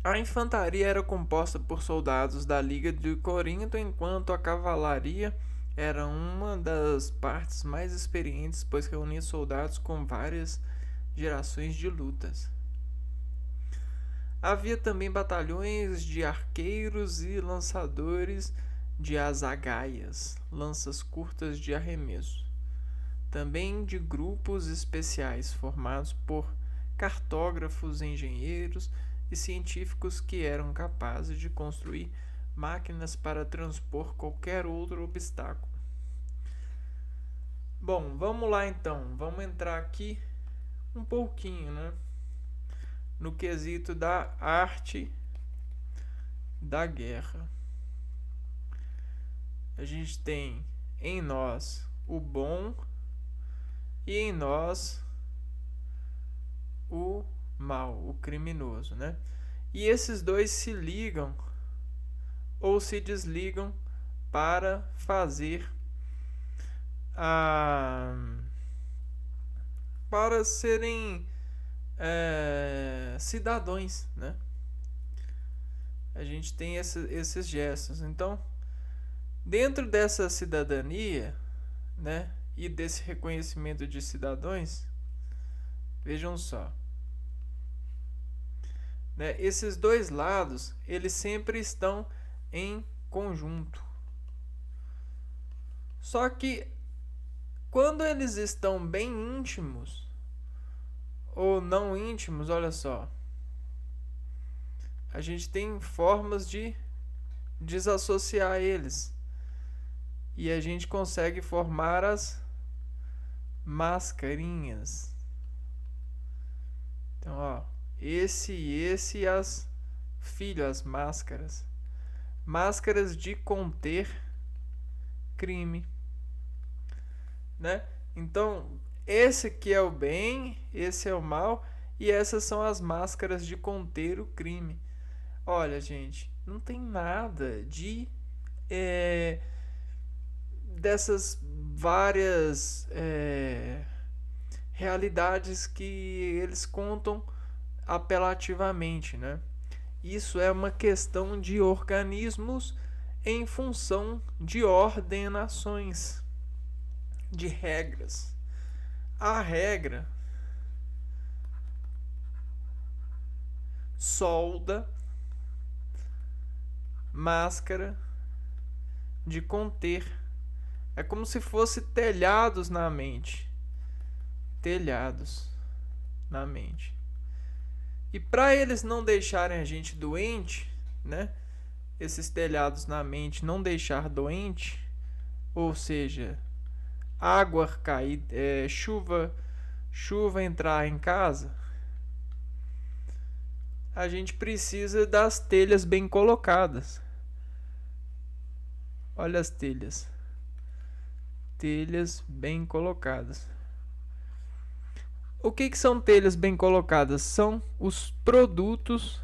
A infantaria era composta por soldados da Liga de Corinto, enquanto a cavalaria era uma das partes mais experientes, pois reunia soldados com várias gerações de lutas. Havia também batalhões de arqueiros e lançadores de azagaias, lanças curtas de arremesso. Também de grupos especiais formados por cartógrafos, engenheiros e científicos que eram capazes de construir máquinas para transpor qualquer outro obstáculo. Bom, vamos lá então. Vamos entrar aqui um pouquinho, né, no quesito da arte da guerra. A gente tem em nós o bom e em nós o mal, o criminoso, né? E esses dois se ligam ou se desligam para fazer para serem cidadãos, né? A gente tem esses gestos. Então, dentro dessa cidadania, né, e desse reconhecimento de cidadãos, vejam só, né, esses dois lados, eles sempre estão em conjunto. Só que quando eles estão bem íntimos ou não íntimos, olha só, a gente tem formas de desassociar eles e a gente consegue formar as mascarinhas. Então, ó, esse e as filhas, máscaras de conter crime, né? Então, esse que é o bem, esse é o mal, e essas são as máscaras de conter o crime. Olha, gente, não tem nada de dessas várias realidades que eles contam apelativamente, né? Isso é uma questão de organismos em função de ordenações, de regras. A regra solda, máscara de conter. É como se fosse telhados na mente. Telhados na mente. E para eles não deixarem a gente doente, né? Esses telhados na mente não deixar doente, ou seja, água cair, chuva entrar em casa, a gente precisa das telhas bem colocadas. Olha as telhas. Telhas bem colocadas. O que são telhas bem colocadas? São os produtos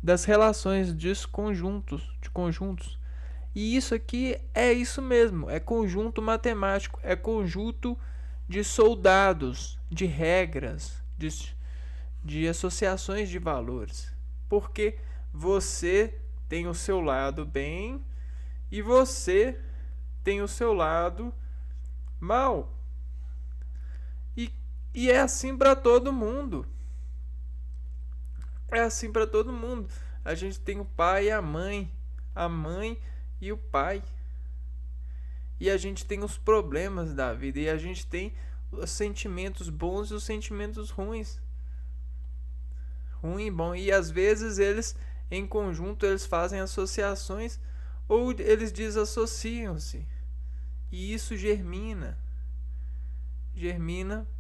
das relações de conjuntos. E isso aqui é isso mesmo, é conjunto matemático, é conjunto de soldados, de regras, de associações de valores. Porque você tem o seu lado bem e você tem o seu lado mal. E é assim para todo mundo. É assim para todo mundo. A gente tem o pai e a mãe e o pai. E a gente tem os problemas da vida. E a gente tem os sentimentos bons e os sentimentos ruins. Ruim e bom. E às vezes eles, em conjunto, eles fazem associações ou eles desassociam-se. E isso germina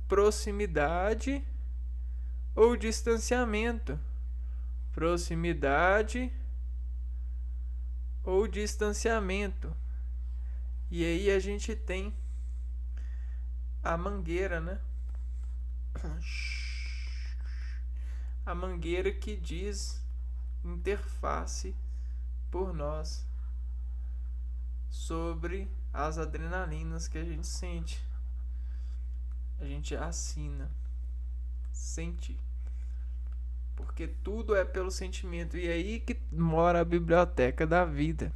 proximidade ou distanciamento. Proximidade ou distanciamento. E aí a gente tem a mangueira, né? A mangueira que diz interface por nós sobre as adrenalinas que a gente sente. A gente assina. Sentir. Porque tudo é pelo sentimento. E é aí que mora a biblioteca da vida.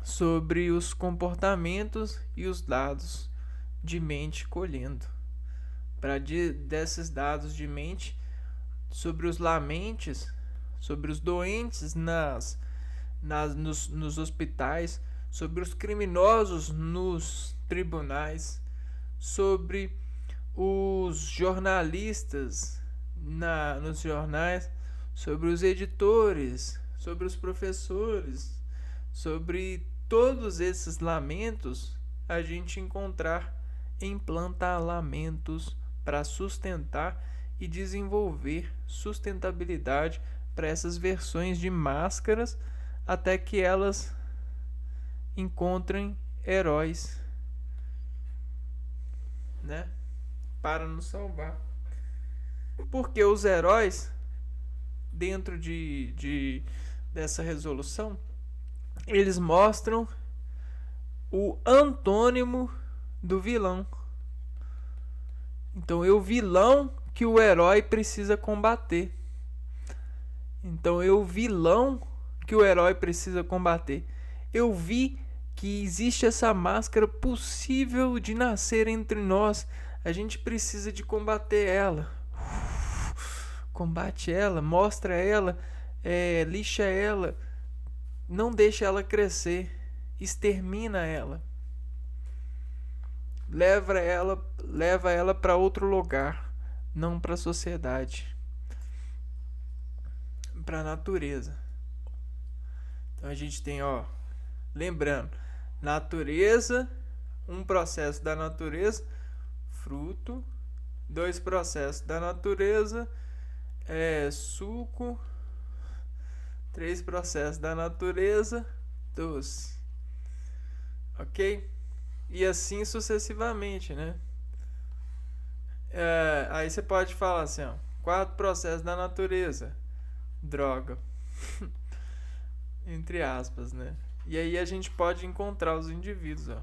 Sobre os comportamentos e os dados de mente colhendo. Para desses dados de mente, sobre os lamentes, sobre os doentes nos hospitais, sobre os criminosos nos tribunais, sobre os jornalistas nos jornais, sobre os editores, sobre os professores, sobre todos esses lamentos, a gente implantar lamentos para sustentar e desenvolver sustentabilidade para essas versões de máscaras até que elas encontrem heróis, né, para nos salvar. Porque os heróis, dentro dessa resolução, eles mostram o antônimo do vilão. Então é o vilão que o herói precisa combater. Eu vi que existe essa máscara possível de nascer entre nós. A gente precisa de combater ela. Combate ela, mostra ela, lixa ela, não deixa ela crescer, extermina ela. Leva ela para outro lugar, não para a sociedade, para a natureza. Então a gente tem, lembrando, natureza, um processo da natureza, fruto, 2 processos da natureza, suco, 3 processos da natureza, doce. Ok? E assim sucessivamente, né? Aí você pode falar assim, 4 processos da natureza, droga. Entre aspas, né? E aí a gente pode encontrar os indivíduos,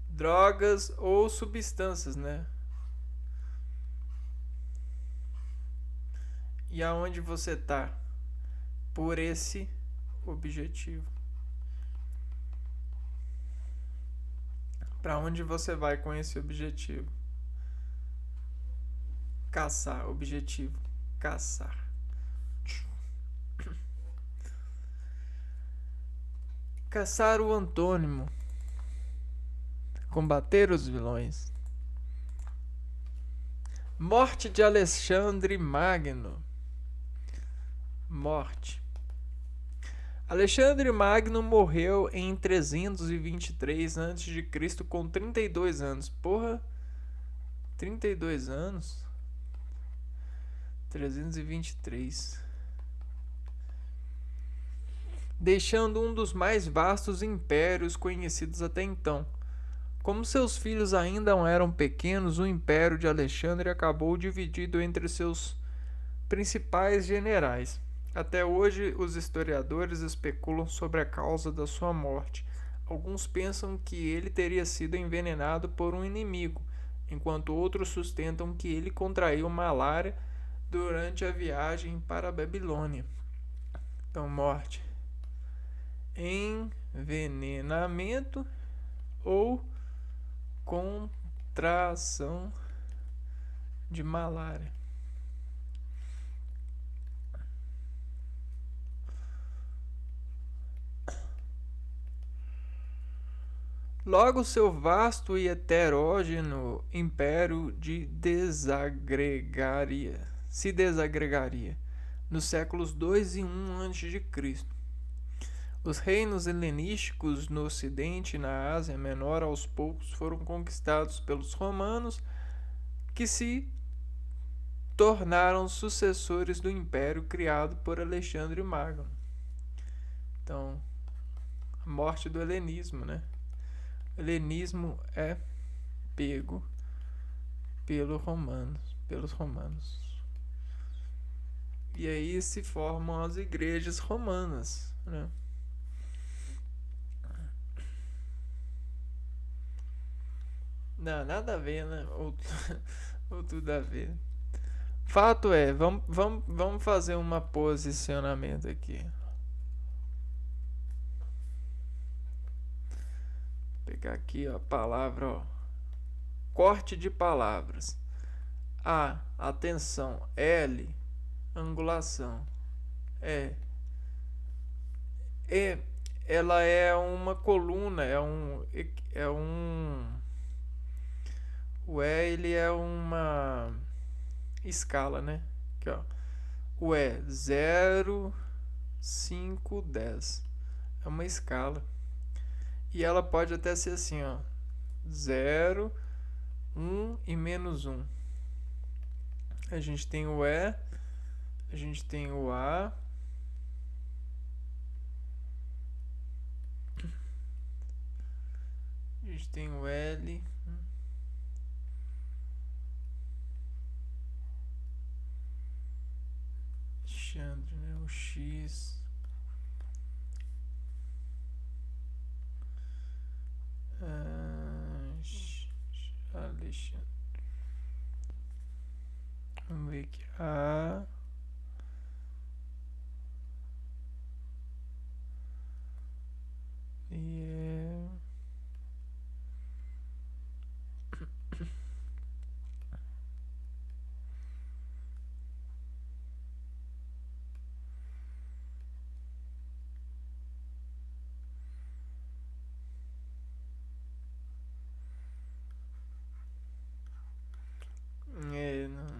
drogas ou substâncias, né? E aonde você está por esse objetivo? Para onde você vai com esse objetivo? Caçar, objetivo, caçar. Caçar o antônimo. Combater os vilões. Morte de Alexandre Magno. Morte. Alexandre Magno morreu em 323 a.C. com 32 anos. Porra, 32 anos? 323. Deixando um dos mais vastos impérios conhecidos até então. Como seus filhos ainda eram pequenos, o império de Alexandre acabou dividido entre seus principais generais. Até hoje, os historiadores especulam sobre a causa da sua morte. Alguns pensam que ele teria sido envenenado por um inimigo, enquanto outros sustentam que ele contraiu malária durante a viagem para a Babilônia. Então, morte. Envenenamento ou contração de malária. Logo, seu vasto e heterógeno império se desagregaria nos séculos 2 e 1 a.C. Os reinos helenísticos no Ocidente e na Ásia Menor aos poucos foram conquistados pelos romanos, que se tornaram sucessores do império criado por Alexandre Magno. Então, a morte do helenismo, né? O helenismo é pego pelos romanos. E aí se formam as igrejas romanas, né? Não, nada a ver, né? Ou tudo a ver. Fato é, vamos fazer um posicionamento aqui. Vou pegar aqui ó, a palavra, ó. Corte de palavras. A, atenção. L, angulação. E, ela é uma coluna, o E, ele é uma escala, né? Aqui, ó. O E, 0, 5, 10. É uma escala. E ela pode até ser assim, ó. 0, 1 e menos 1. A gente tem o E, a gente tem o A, a gente tem o L, Alexandre, né? O X, Alexandre. Vamos ver aqui. A, e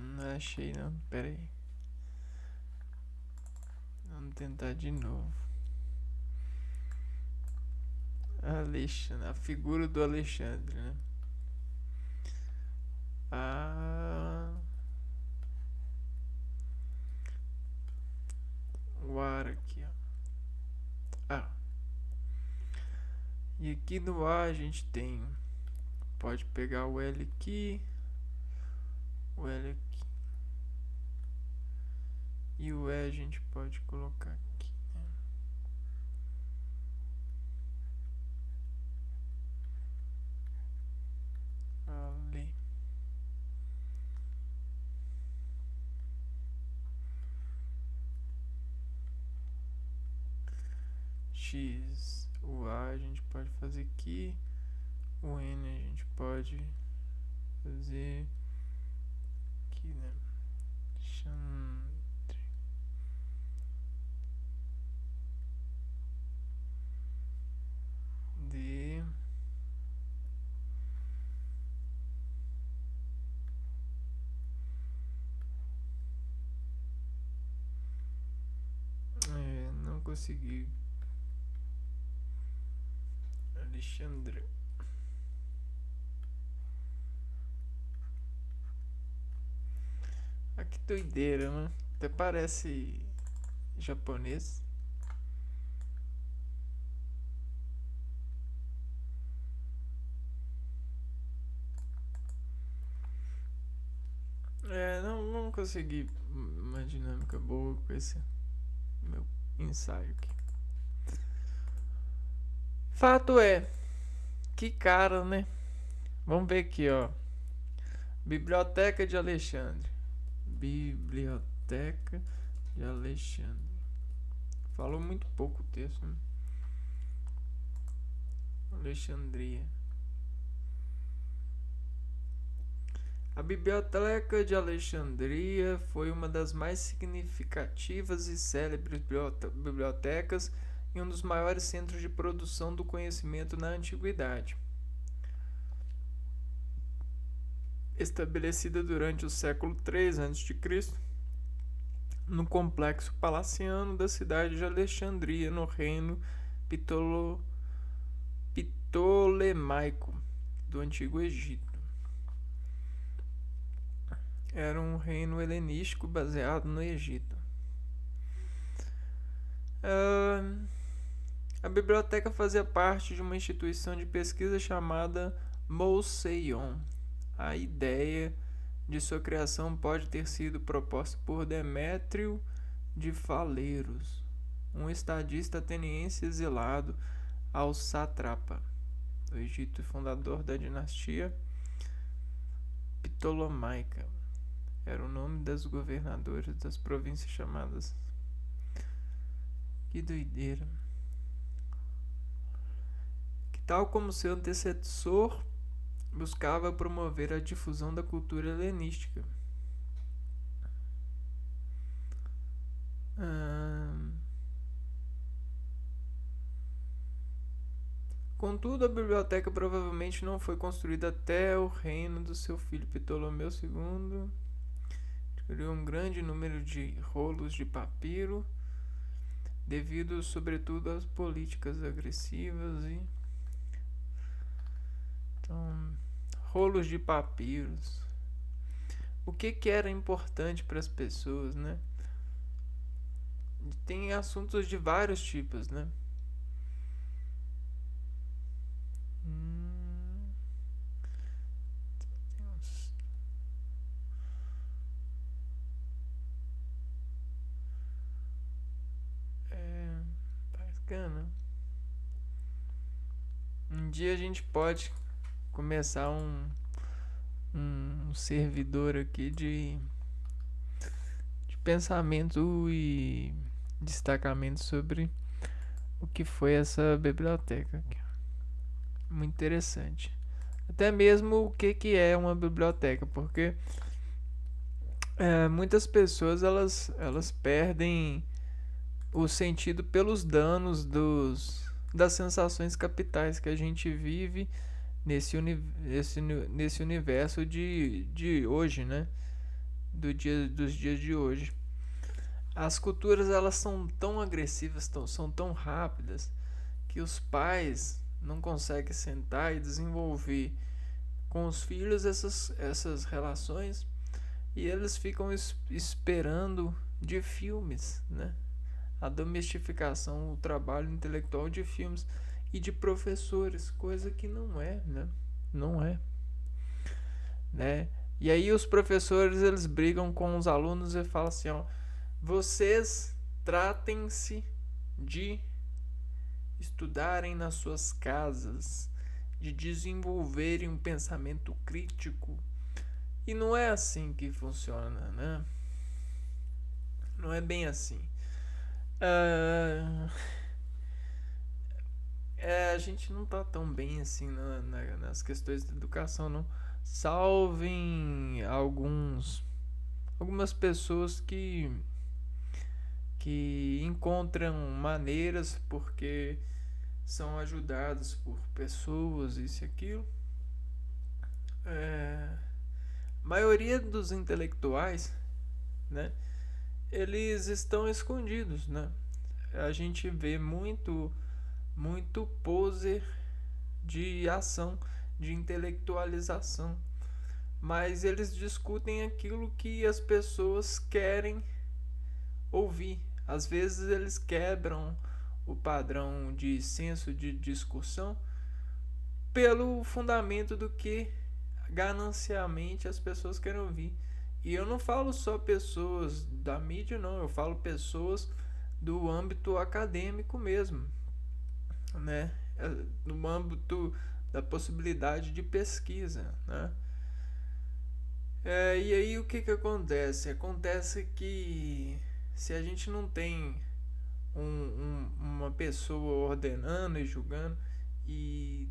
não achei não. Pera aí. Vamos tentar de novo. Alexandre, a figura do Alexandre, né? O ar aqui, ó. E aqui no A a gente tem. Pode pegar o L aqui. O L aqui. E o E a gente pode colocar aqui. Ali. X. O A a gente pode fazer aqui. O N a gente pode fazer aqui, né? consegui. Alexandre. Ah, que doideira, né? Até parece japonês. Não consegui uma dinâmica boa com esse meu ensaio aqui. Fato é, que cara, né? Vamos ver aqui, ó. Biblioteca de Alexandre. Biblioteca de Alexandre. Falou muito pouco o texto, né? Alexandria. A Biblioteca de Alexandria foi uma das mais significativas e célebres bibliotecas e um dos maiores centros de produção do conhecimento na antiguidade. Estabelecida durante o século III a.C., no complexo palaciano da cidade de Alexandria, no reino ptolemaico do Antigo Egito. Era um reino helenístico baseado no Egito. A biblioteca fazia parte de uma instituição de pesquisa chamada Mouseion. A ideia de sua criação pode ter sido proposta por Demétrio de Faleiros, um estadista ateniense exilado ao sátrapa do Egito e fundador da dinastia Ptolomaica. Era o nome das governadoras das províncias chamadas. Que doideira. Que tal como seu antecessor, buscava promover a difusão da cultura helenística. Contudo, a biblioteca provavelmente não foi construída até o reino do seu filho Ptolomeu II. Criou um grande número de rolos de papiro, devido sobretudo às políticas agressivas então, rolos de papiros. O que era importante para as pessoas, né? Tem assuntos de vários tipos, né? Bacana. Um dia a gente pode começar um servidor aqui de pensamento e destacamento sobre o que foi essa biblioteca. Muito interessante. Até mesmo o que é uma biblioteca, porque muitas pessoas elas perdem o sentido pelos danos das sensações capitais que a gente vive nesse universo de hoje, né? Dos dias de hoje. As culturas elas são tão agressivas, são tão rápidas, que os pais não conseguem sentar e desenvolver com os filhos essas relações, e eles ficam esperando de filmes, né? A domesticação, o trabalho intelectual de filmes e de professores, coisa que não é, né? Não é, né? E aí os professores eles brigam com os alunos e falam assim, ó, vocês tratem-se de estudarem nas suas casas, de desenvolverem um pensamento crítico. E não é assim que funciona, né? Não é bem assim. A gente não tá tão bem assim nas questões de educação, não. Salvem algumas pessoas que encontram maneiras porque são ajudados por pessoas, isso e aquilo. A maioria dos intelectuais, né, eles estão escondidos, né? a gente vê muito poser de ação, de intelectualização, mas eles discutem aquilo que as pessoas querem ouvir. Às vezes eles quebram o padrão de senso de discussão pelo fundamento do que ganancialmente as pessoas querem ouvir. E eu não falo só pessoas da mídia, não, eu falo pessoas do âmbito acadêmico mesmo, né? No âmbito da possibilidade de pesquisa, né? E aí o que acontece? Acontece que se a gente não tem uma pessoa ordenando e julgando e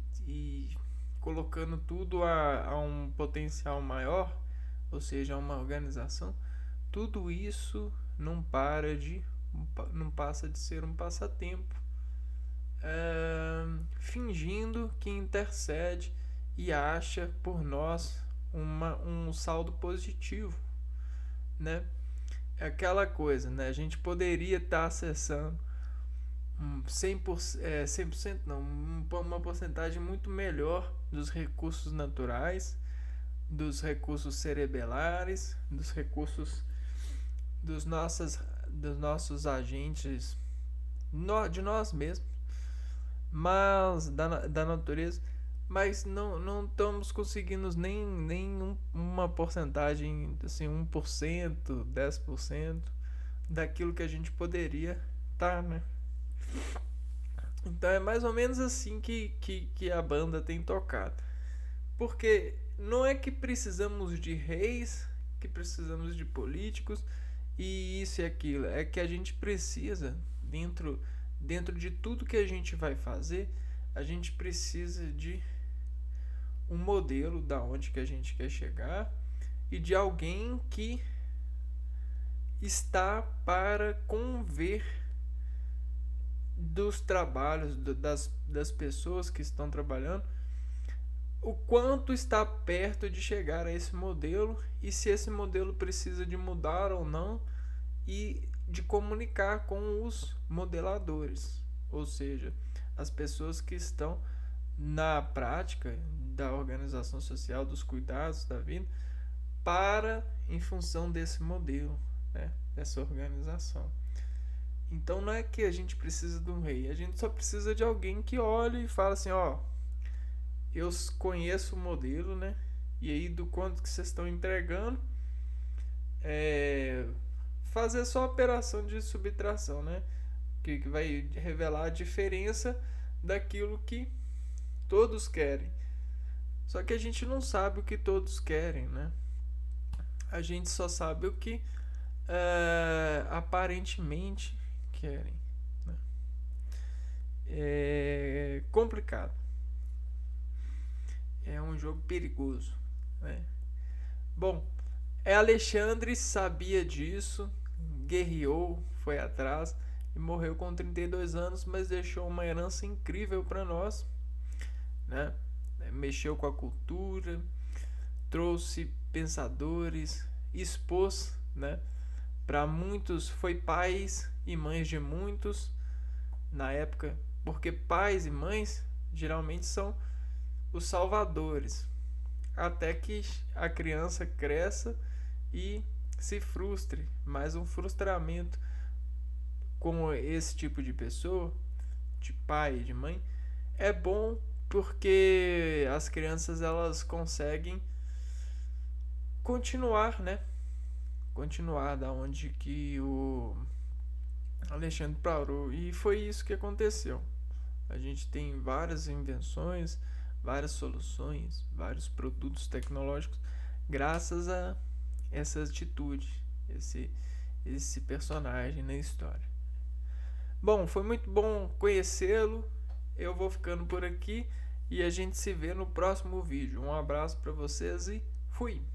colocando tudo a um potencial maior, ou seja, uma organização, tudo isso não passa de ser um passatempo, fingindo que intercede e acha por nós um saldo positivo, né? É aquela coisa, né? A gente poderia estar acessando 100% não, uma porcentagem muito melhor dos recursos naturais, dos recursos cerebelares, dos recursos dos nossos agentes, de nós mesmos, mas da natureza, mas não estamos conseguindo nem uma porcentagem, assim, 1%, 10% daquilo que a gente poderia estar, né? Então é mais ou menos assim que a banda tem tocado. Porque não é que precisamos de reis, que precisamos de políticos e isso e aquilo. É que a gente precisa, dentro de tudo que a gente vai fazer, a gente precisa de um modelo da onde que a gente quer chegar e de alguém que está para conver dos trabalhos das pessoas que estão trabalhando, o quanto está perto de chegar a esse modelo e se esse modelo precisa de mudar ou não, e de comunicar com os modeladores, ou seja, as pessoas que estão na prática da organização social, dos cuidados da vida, em função desse modelo, né, dessa organização. Então não é que a gente precisa de um rei, a gente só precisa de alguém que olhe e fala assim, ó, eu conheço o modelo, né? E aí do quanto que vocês estão entregando, fazer só a operação de subtração, né? Que vai revelar a diferença daquilo que todos querem. Só que a gente não sabe o que todos querem, né? A gente só sabe o que aparentemente querem, né? É complicado. É um jogo perigoso, né? Bom, Alexandre sabia disso, guerreou, foi atrás e morreu com 32 anos, mas deixou uma herança incrível para nós, né? Mexeu com a cultura, trouxe pensadores, expôs, né? Para muitos, foi pais e mães de muitos na época, porque pais e mães geralmente são os salvadores, até que a criança cresça e se frustre. Mas um frustramento com esse tipo de pessoa, de pai e de mãe, é bom porque as crianças elas conseguem continuar, né? Continuar da onde que o Alexandre parou. E foi isso que aconteceu. A gente tem várias invenções, várias soluções, vários produtos tecnológicos graças a essa atitude, esse personagem na história. Bom, foi muito bom conhecê-lo. Eu vou ficando por aqui e a gente se vê no próximo vídeo. Um abraço para vocês e fui!